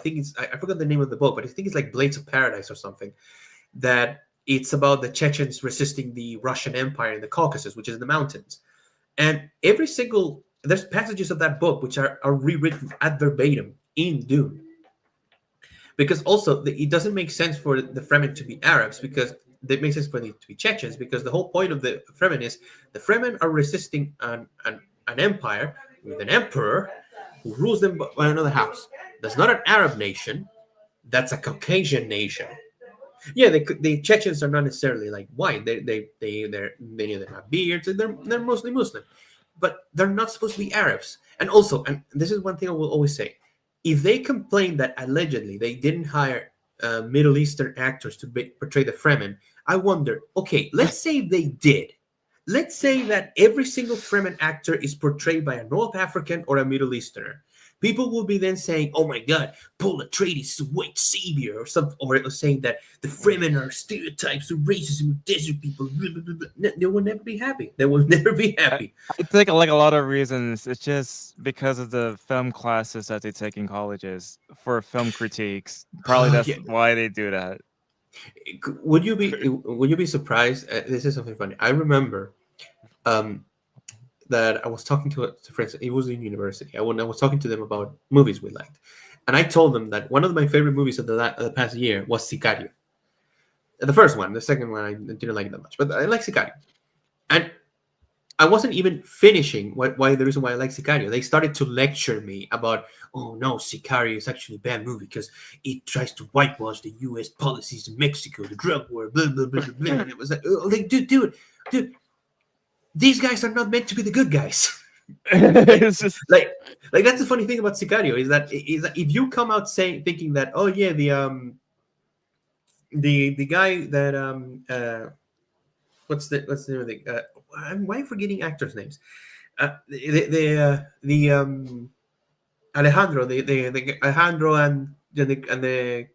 forgot the name of the book, but I think it's like Blades of Paradise or something. That it's about the Chechens resisting the Russian Empire in the Caucasus, which is in the mountains. And every single there's passages of that book which are rewritten ad verbatim in Dune because also it doesn't make sense for the Fremen to be Arabs because it makes sense for them to be Chechens because the whole point of the Fremen is the Fremen are resisting an empire with an emperor who rules them by another house. That's not an Arab nation. That's a Caucasian nation. Yeah, the Chechens are not necessarily like white. They're many of them have beards and they're mostly Muslim, but they're not supposed to be Arabs. And also, and this is one thing I will always say, if they complain that allegedly they didn't hire Middle Eastern actors to portray the Fremen, I wonder. Okay, let's say they did. Let's say that every single Fremen actor is portrayed by a North African or a Middle Easterner. People will be then saying, "Oh my God, Paul Atreides is a white savior," or something, or saying that the Fremen are stereotypes of racism, desert people. Blah, blah, blah, blah. They will never be happy. They will never be I, happy. I think like a lot of reasons. It's just because of the film classes that they take in colleges for film critiques. Probably Oh that's yeah. why they do that. Would you be surprised? This is something funny. I remember um, that I was talking to friends. It was in university. When I was talking to them about movies we liked, and I told them that one of my favorite movies of the past year was Sicario. The first one, the second one I didn't like it that much, but I like Sicario. And I wasn't even finishing why the reason why I like Sicario. They started to lecture me about, oh no, Sicario is actually a bad movie because it tries to whitewash the U.S. policies in Mexico, the drug war, blah blah blah blah. Blah. And it was like, dude, these guys are not meant to be the good guys. like, It's just like that's the funny thing about Sicario is that if you come out saying thinking that, oh yeah, the guy that what's the name of the why am I forgetting actors' names? The Alejandro, the Alejandro and the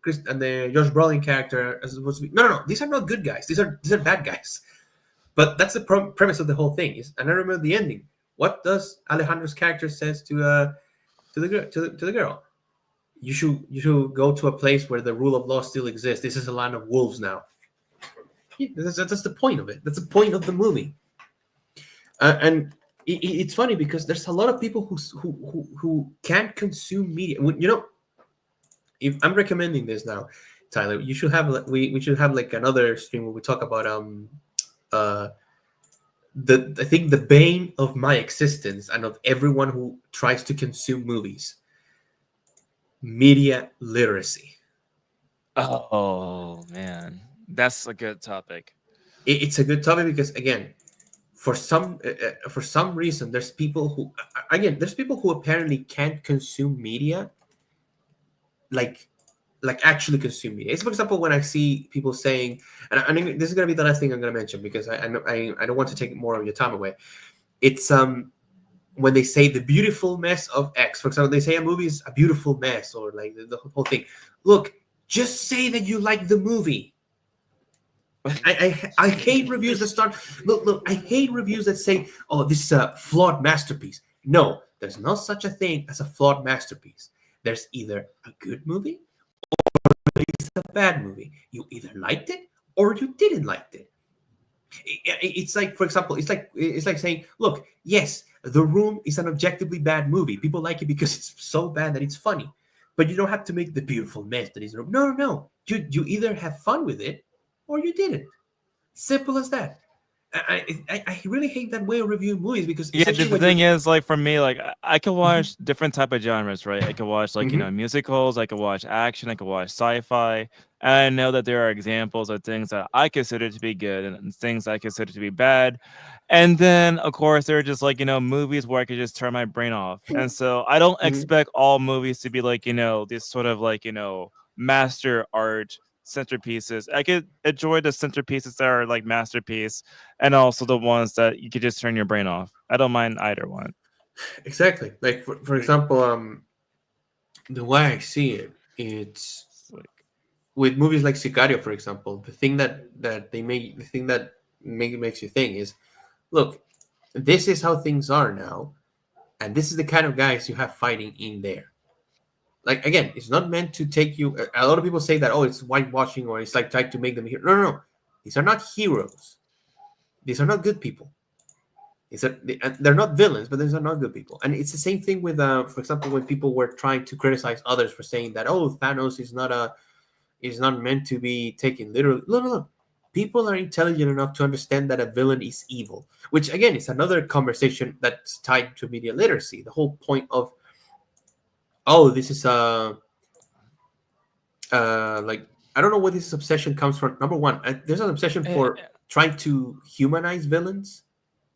Josh Brolin character are supposed to be no. These are not good guys. These are bad guys. But that's the premise of the whole thing. And I remember the ending. What does Alejandro's character says to the girl? You should go to a place where the rule of law still exists. This is a land of wolves now. Yeah, that's the point of it. That's the point of the movie. And it's funny because there's a lot of people who can't consume media. If I'm recommending this now, Tyler, you should have we should have like another stream where we talk about uh I think the bane of my existence and of everyone who tries to consume movies, media literacy. oh man, that's a good topic. It's a good topic because again, for some reason, there's people who apparently can't consume media like actually consume media. It's for example when I see people saying, and this is gonna be the last thing I'm gonna mention because I don't want to take more of your time away. It's when they say the beautiful mess of X. For example, they say a movie is a beautiful mess or like the whole thing. Look, just say that you like the movie. I hate reviews that start. Look. I hate reviews that say, "Oh, this is a flawed masterpiece." No, there's no such a thing as a flawed masterpiece. There's either a good movie or it's a bad movie. You either liked it or you didn't like it. It's like, for example, it's like saying, "Look, yes, The Room is an objectively bad movie. People like it because it's so bad that it's funny." But you don't have to make the beautiful mess that is The Room. No. You either have fun with it or you didn't. Simple as that. I really hate that way of reviewing movies because Yeah, essentially the when you're thing is, like for me, like I could Mhm, watch different type of genres, right? I could watch like mhm, musicals, I could watch action, I could watch sci-fi. And I know that there are examples of things that I consider to be good and things I consider to be bad. And then of course there are just like movies where I could just turn my brain off. And so I don't mhm. expect all movies to be like this sort of like master art centerpieces. I could enjoy the centerpieces that are like masterpiece and also the ones that you could just turn your brain off. I don't mind either one. Exactly. Like for example, the way I see it, it's It's like, with movies like Sicario, for example. The thing that makes you think is, look, this is how things are now, and this is the kind of guys you have fighting in there. Like again, it's not meant to take you. A lot of people say that, oh, it's whitewashing or it's like trying to make them here. No, no, no. These are not heroes. These are not good people. They're not villains, but these are not good people. And it's the same thing with, for example, when people were trying to criticize others for saying that, oh, Thanos is not meant to be taken literally. No, no, no. People are intelligent enough to understand that a villain is evil, which again is another conversation that's tied to media literacy. The whole point of, oh, this is like, I don't know where this obsession comes from. Number one, there's an obsession eh, for trying to humanize villains.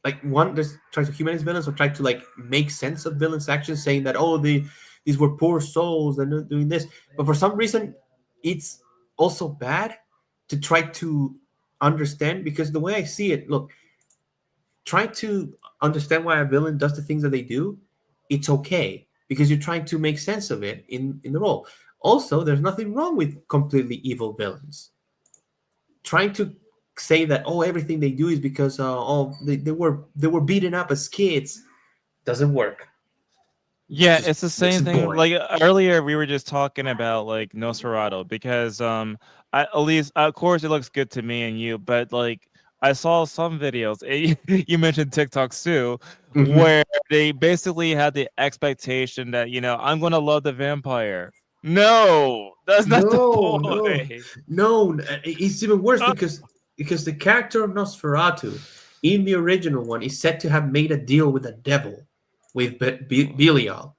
Like one, there's trying to humanize villains or try to like make sense of villains' actions, saying that, oh, these were poor souls, they're not doing this. But for some reason, it's also bad to try to understand, because the way I see it, look, try to understand why a villain does the things that they do. It's okay because you're trying to make sense of it in the role. Also, there's nothing wrong with completely evil villains. Trying to say that, oh, everything they do is because they were beaten up as kids doesn't work. yeah, Just it's the makes same it thing. boring. Like earlier, we were just talking about like Nosferatu because at least of course it looks good to me and you, but like I saw some videos. You mentioned TikToks too, Hmm. where they basically had the expectation that I'm gonna love the vampire. No, that's not the No, no, point. no. It's even worse because the character of Nosferatu in the original one is said to have made a deal with the devil, with Belial.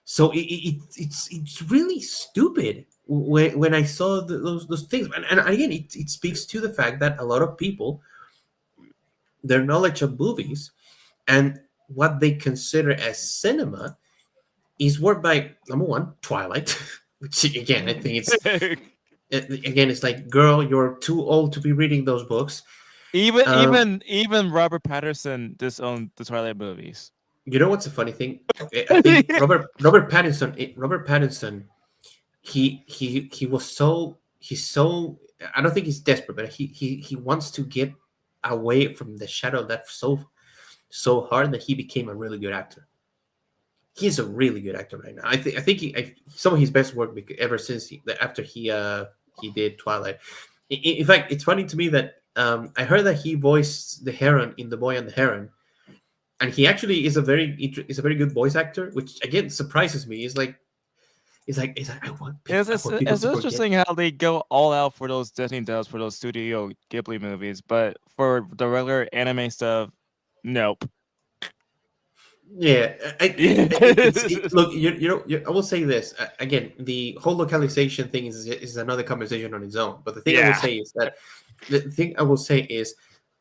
So it's really stupid when I saw those things. And again, it speaks to the fact that a lot of people, their knowledge of movies and what they consider as cinema is worked by, number one, Twilight, which again I think it's like, girl, you're too old to be reading those books. even Um, even even Robert Patterson disowned the Twilight movies. you know what's the funny thing? I think Robert Pattinson, he was he's so, I don't think he's desperate, but he wants to get away from the shadow of that so hard that he became a really good actor. He's a really good actor right now. I think some of his best work ever since after he did Twilight. In fact, it's funny to me that I heard that he voiced the Heron in The Boy and the Heron, and he actually is a very good voice actor, which again surprises me. It's like I It's want people it's to forget. interesting how they go all out for those Disney does for those Studio Ghibli movies, but for the regular anime stuff, nope. Yeah, Yeah. look. I will say this again. The whole localization thing is another conversation on its own. But the thing I will Yeah. say is that the thing I will say is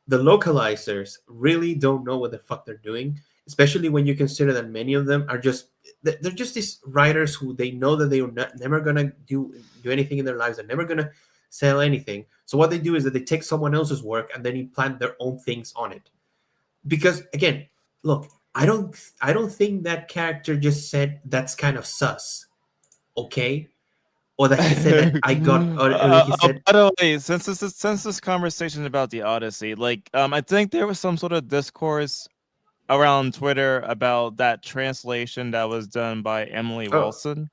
the localizers really don't know what the fuck they're doing, especially when you consider that many of them are just they're just these writers who they know that they are never gonna do anything in their lives. They're never gonna sell anything. So what they do is that they take someone else's work and then implant their own things on it. Because again, look, I don't think that character just said that's kind of sus, okay? Or that he said that I got, or that he said By the way, since this conversation about the Odyssey, like I think there was some sort of discourse around Twitter about that translation that was done by Emily oh Wilson.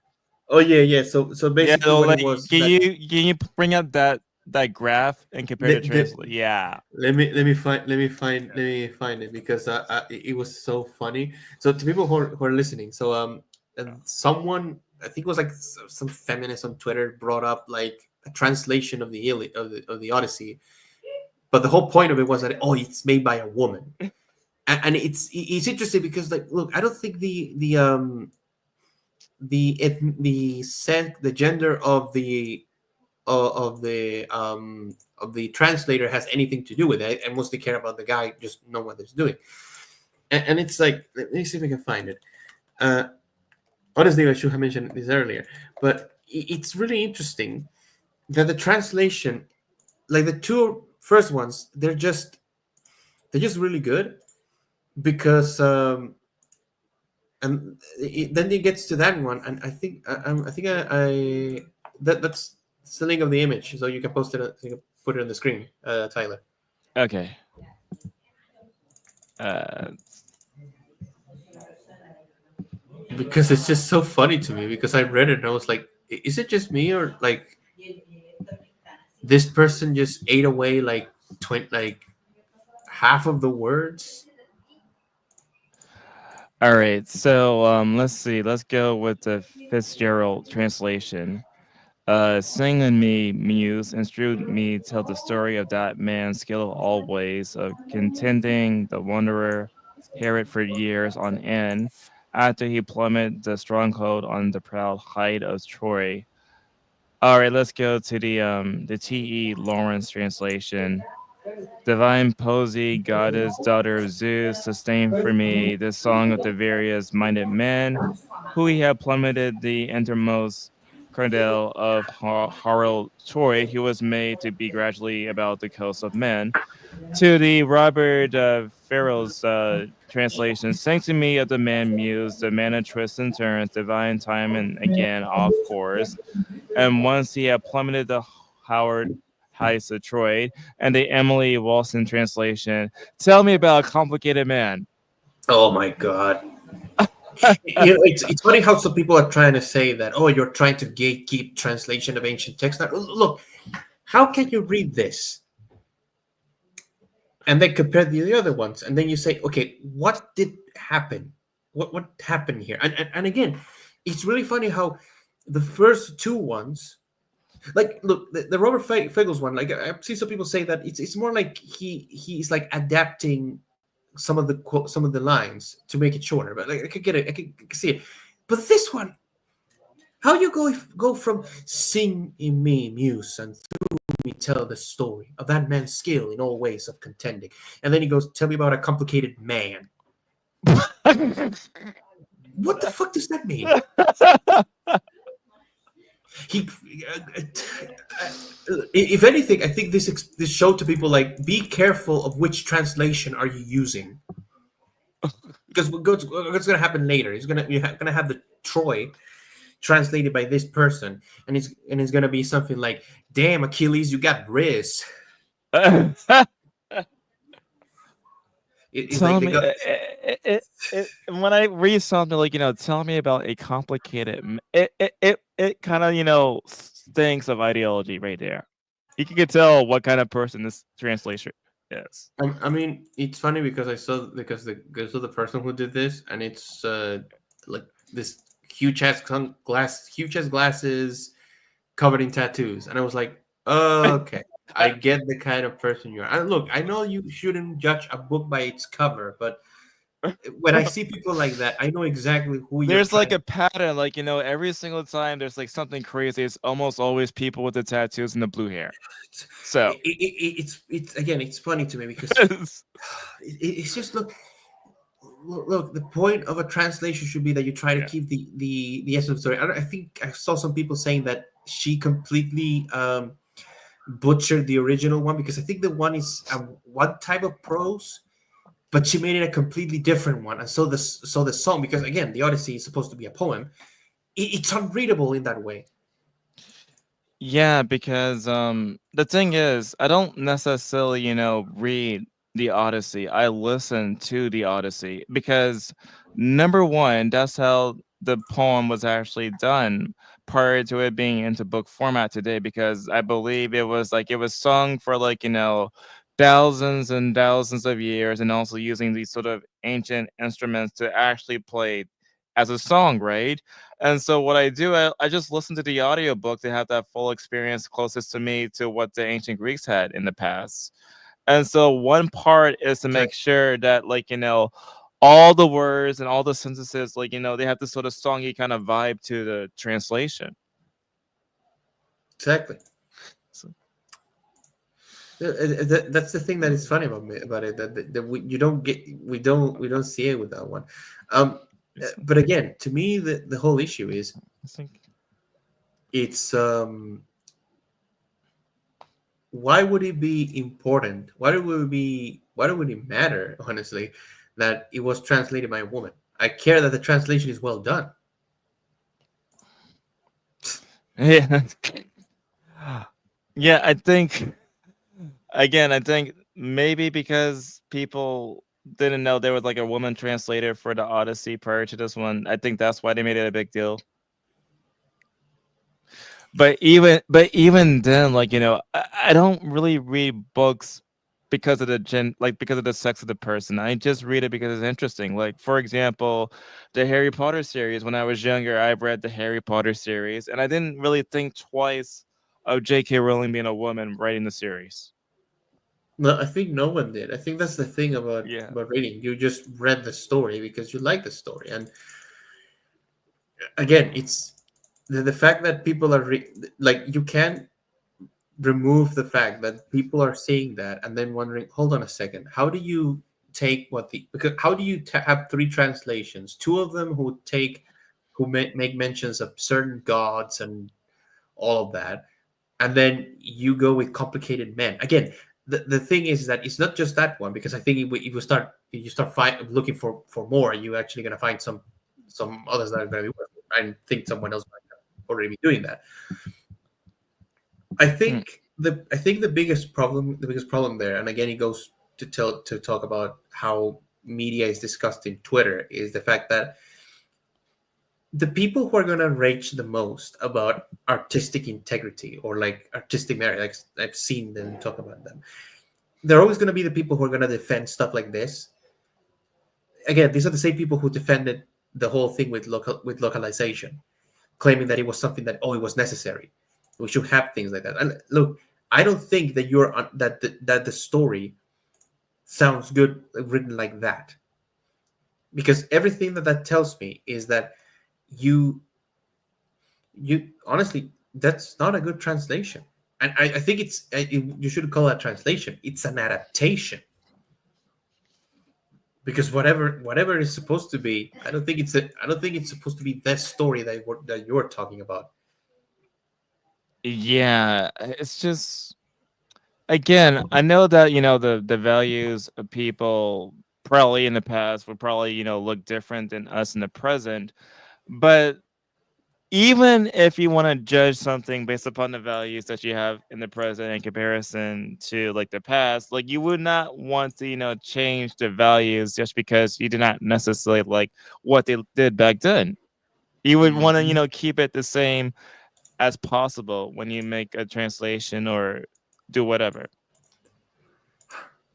oh yeah, yeah. So Yeah, basically so, what it like was can that you bring up that graph and compare the the translation? Yeah. let me find it because it was so funny. So to people who are listening, so and someone, I think it was like some feminist on Twitter, brought up like a translation of the Odyssey, but the whole point of it was that, oh, it's made by a woman. And it's interesting because, like, look, I don't think the gender of the translator has anything to do with it. And mostly care about the guy just know what he's doing. And it's like, let me see if I can find it. Honestly, I should have mentioned this earlier, but it's really interesting that the translation, like the two first ones, they're just really good because and then it gets to that one, and I think that's the link of the image, so you can post it, you can put it on the screen, Tyler. Okay. Uh, Because it's just so funny to me because I read it and I was like, is it just me, or like this person just ate away like half of the words? all right. So let's see. Let's go with the Fitzgerald translation. Sing in me, muse, instruct me, tell the story of that man's skill always of contending the wanderer, Herod for years on end, after he plummeted the stronghold on the proud height of Troy. All right, let's go to the T.E. Lawrence translation. Divine Posy, goddess, daughter of Zeus, sustain for me the song of the various minded men who he had plummeted the innermost cradle of Harald Troy. He was made to be gradually about the coast of men. To the Robert Farrell's translation, sing to me of the man muse, the man of twists and turns, divine time and again off course. And once he had plummeted the Howard heights of Troy, and the Emily Wilson translation, tell me about a complicated man. Oh my god. It's funny how some people are trying to say that, oh, you're trying to gatekeep translation of ancient text. Now, look, how can you read this and then compare the other ones, and then you say, okay, what did happen? What happened here? And again, it's really funny how the first two ones, like, look, the Robert Fagles one, like, I've seen some people say that it's more like he's like adapting some of the lines to make it shorter, but like I could get it, I could see it. But this one, how you go from sing in me, muse, and through me tell the story of that man's skill in all ways of contending, and then he goes, tell me about a complicated man. What the fuck does that mean? He, if anything, I think this showed to people, like, be careful of which translation are you using, because what's going to happen later is you're going to have the Troy translated by this person, and it's going to be something like, damn, Achilles, you got Riz. It's Tell like they me, got when I read something like, tell me about a complicated, it kind of, stinks of ideology right there. You can tell what kind of person this translation is. I mean, it's funny because I saw the person who did this, and it's like this huge ass glasses covered in tattoos, and I was like, okay, I get the kind of person you are. And look, I know you shouldn't judge a book by its cover, but when I see people like that, I know exactly who you're. There's like a pattern, like, every single time there's like something crazy. It's almost always people with the tattoos and the blue hair. So it's again, it's funny to me because it's just look, the point of a translation should be that you try to keep the essence of the story. I think I saw some people saying that she completely butchered the original one, because I think the one is one type of prose, but she made it a completely different one. And so the song, because again, the Odyssey is supposed to be a poem, it's unreadable in that way. Yeah, because the thing is, I don't necessarily, read the Odyssey. I listen to the Odyssey because, number one, that's how the poem was actually done prior to it being into book format today. Because I believe it was sung for like, thousands and thousands of years, and also using these sort of ancient instruments to actually play as a song, right? And so what I do, I just listen to the audiobook to have that full experience closest to me to what the ancient Greeks had in the past. And so one part is to Exactly. make sure that all the words and all the sentences they have this sort of songy kind of vibe to the translation. Exactly. So, That's the thing that is funny about about it, that you don't get, we don't see it with that one. Um, it's, but again, to me, the whole issue is it's like, it's why would it be important? Why would it matter, honestly, that it was translated by a woman? I care that the translation is well done. yeah. Yeah, I think again, I think maybe because people didn't know there was like a woman translator for the Odyssey prior to this one. I think that's why they made it a big deal. But even then, I don't really read books because of because of the sex of the person. I just read it because it's interesting. Like for example, the Harry Potter series. When I was younger, I read the Harry Potter series, and I didn't really think twice of J.K. Rowling being a woman writing the series. No, I think no one did. I think that's the thing Yeah. about reading. You just read the story because you like the story, and again, it's the fact that people are like, you can't remove the fact that people are seeing that and then wondering, hold on a second, how do you take what the because how do you have three translations, two of them who make mentions of certain gods and all of that, and then you go with complicated men again. The thing is that it's not just that one, because I think if you start looking for more, you're actually going to find some others that are going to be worth it. I think someone else might already be doing that. Mm. I think the biggest problem there, and again, it goes to talk about how media is discussed in Twitter, is the fact that the people who are gonna rage the most about artistic integrity or like artistic merit, like I've seen them talk about them, they're always gonna be the people who are gonna defend stuff like this. Again, these are the same people who defended the whole thing with localization, claiming that it was something that, oh, it was necessary. We should have things like that. And look, I don't think that that the story sounds good written like that, because everything that tells me is that you honestly, that's not a good translation. And I think you shouldn't call that translation. It's an adaptation, because whatever it's supposed to be, I don't think it's supposed to be that story that you're talking about. Yeah, it's just again, I know that the values of people probably in the past would probably look different than us in the present, but even if you want to judge something based upon the values that you have in the present in comparison to like the past, like you would not want to change the values just because you did not necessarily like what they did back then. You would want to Mhm. keep it the same as possible when you make a translation or do whatever.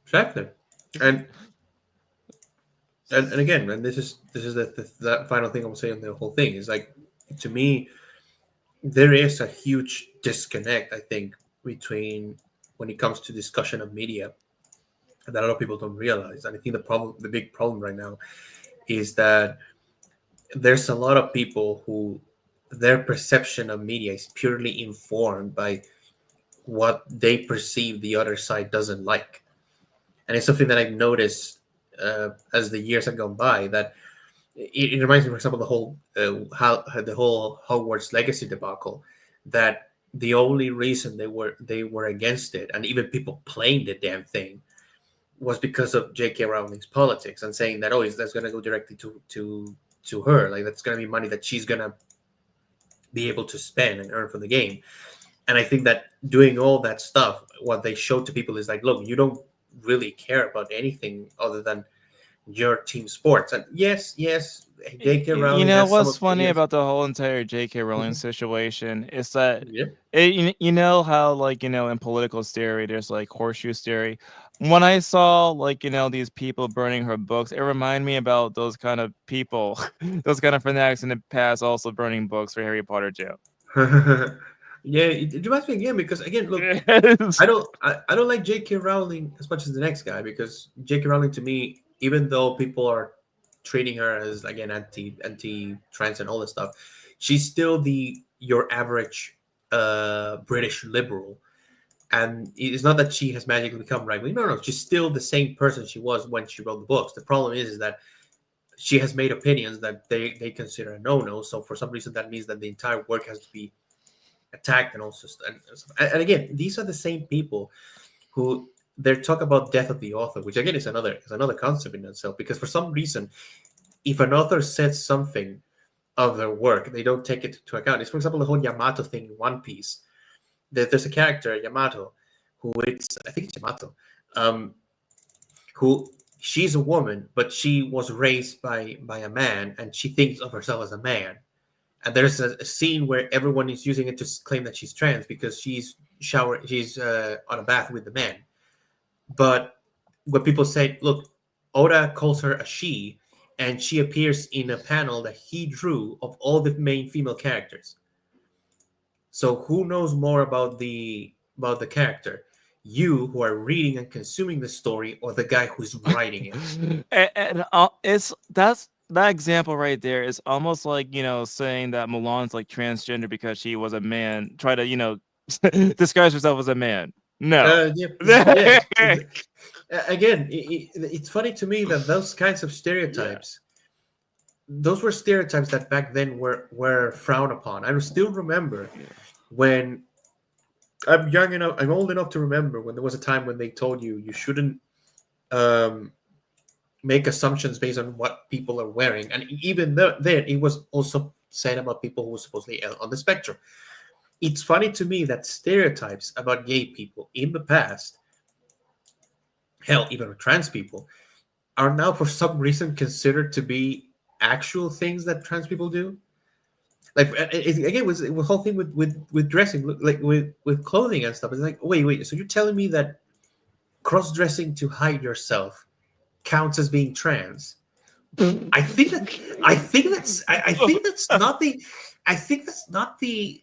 Exactly. And and again, and this is that final thing I'm saying. The whole thing is like, to me, there is a huge disconnect, I think, between when it comes to discussion of media, that a lot of people don't realize. And I think the big problem right now is that there's a lot of people who their perception of media is purely informed by what they perceive the other side doesn't like. And it's something that I've noticed as the years have gone by, that it reminds me, for example, how the whole Hogwarts Legacy debacle. That the only reason they were against it, and even people playing the damn thing, was because of J.K. Rowling's politics, and saying that, oh, that's going to go directly to her, like that's going to be money that she's going to be able to spend and earn from the game. And I think that doing all that stuff, what they show to people is like, look, you don't really care about anything other than your team sports. And yes, J.K. You Rowling know has some what's funny opinions. about the whole entire J.K. Rowling Mhm. situation is that Yep. you know how in political theory there's like horseshoe theory. When I saw these people burning her books, it reminded me about those kind of people, those kind of fanatics in the past also burning books for Harry Potter jail. Yeah, it reminds me again because again, look, Yes. I don't like J.K. Rowling as much as the next guy because J.K. Rowling to me, even though people are treating her as again anti trans and all this stuff, she's still the your average British liberal. And it's not that she has magically become right wing. No, no, she's still the same person she was when she wrote the books. The problem is that she has made opinions that they consider a no-no. So for some reason, that means that the entire work has to be attacked and also and again, these are the same people who they talk about death of the author, which again is another concept in itself. Because for some reason, if an author says something of their work, they don't take it into account. It's for example the whole Yamato thing in One Piece. There's a character Yamato, who it's I think it's Yamato, um, who she's a woman, but she was raised by a man, and she thinks of herself as a man. And there's a scene where everyone is using it to claim that she's trans because she's on a bath with the man. But when people say, look, Oda calls her a she, and she appears in a panel that he drew of all the main female characters. So who knows more about the character? You who are reading and consuming the story, or the guy who's writing it? And it's that example right there is almost like saying that Milan's like transgender because she was a man. Try to disguise herself as a man. No. Yeah, yeah. Again, it's funny to me that those kinds of Yeah. stereotypes, those were stereotypes that back then were frowned upon. I still remember Yeah. when I'm old enough to remember when there was a time when they told you shouldn't um, make assumptions based on what people are wearing, and even then, it was also said about people who were supposedly on the spectrum. It's funny to me that stereotypes about gay people in the past, hell, even trans people, are now for some reason considered to be actual things that trans people do. Like again, with the whole thing with dressing, like with clothing and stuff. It's like, wait. So you're telling me that cross dressing to hide yourself counts as being trans? I think that I think that's not the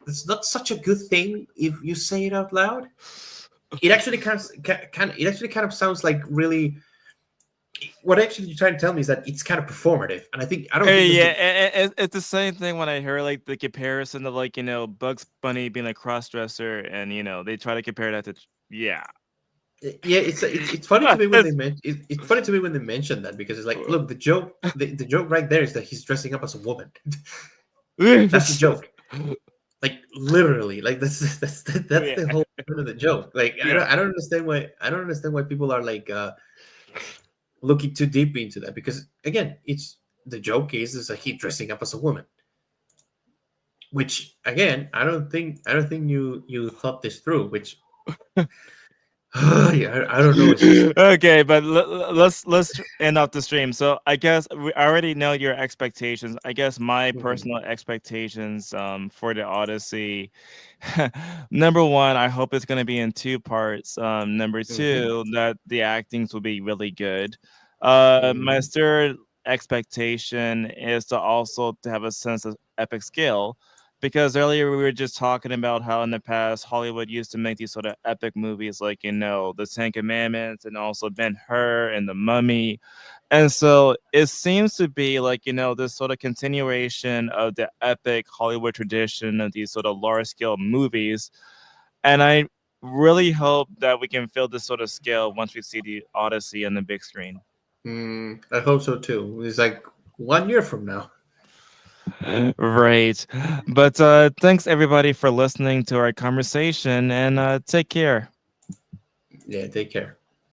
that's not such a good thing if you say it out loud. It actually it actually kind of sounds like really what actually you're trying to tell me is that it's kind of performative, and I don't Hey, think yeah, this. it's the same thing when I heard like the comparison of like Bugs Bunny being a cross dresser, and they try to compare that to yeah. Yeah, it's funny to me when It's- it's funny to me when they mention that because it's like, look, the joke right there is that he's dressing up as a woman. That's the joke. Like literally, like that's yeah, the whole point of the joke. Like yeah. I don't understand why people are like looking too deep into that because again, it's the joke is that he's dressing up as a woman. Which again, I don't think you thought this through. Which yeah, I don't know. It's just Okay, but let's end off the stream. So I guess we already know your expectations. I guess my mhm, personal expectations for the Odyssey. Number one, I hope it's gonna be in two parts. Number mhm, two, that the actings will be really good. My mhm, third expectation is to also to have a sense of epic scale, because earlier we were just talking about how in the past Hollywood used to make these sort of epic movies like the Ten Commandments and also Ben Hur and the Mummy. And so it seems to be like this sort of continuation of the epic Hollywood tradition of these sort of large scale movies. And I really hope that we can feel this sort of scale once we see the Odyssey on the big screen. I hope so too. It's like 1 year from now. Right. But thanks everybody for listening to our conversation, and take care. Yeah, take care.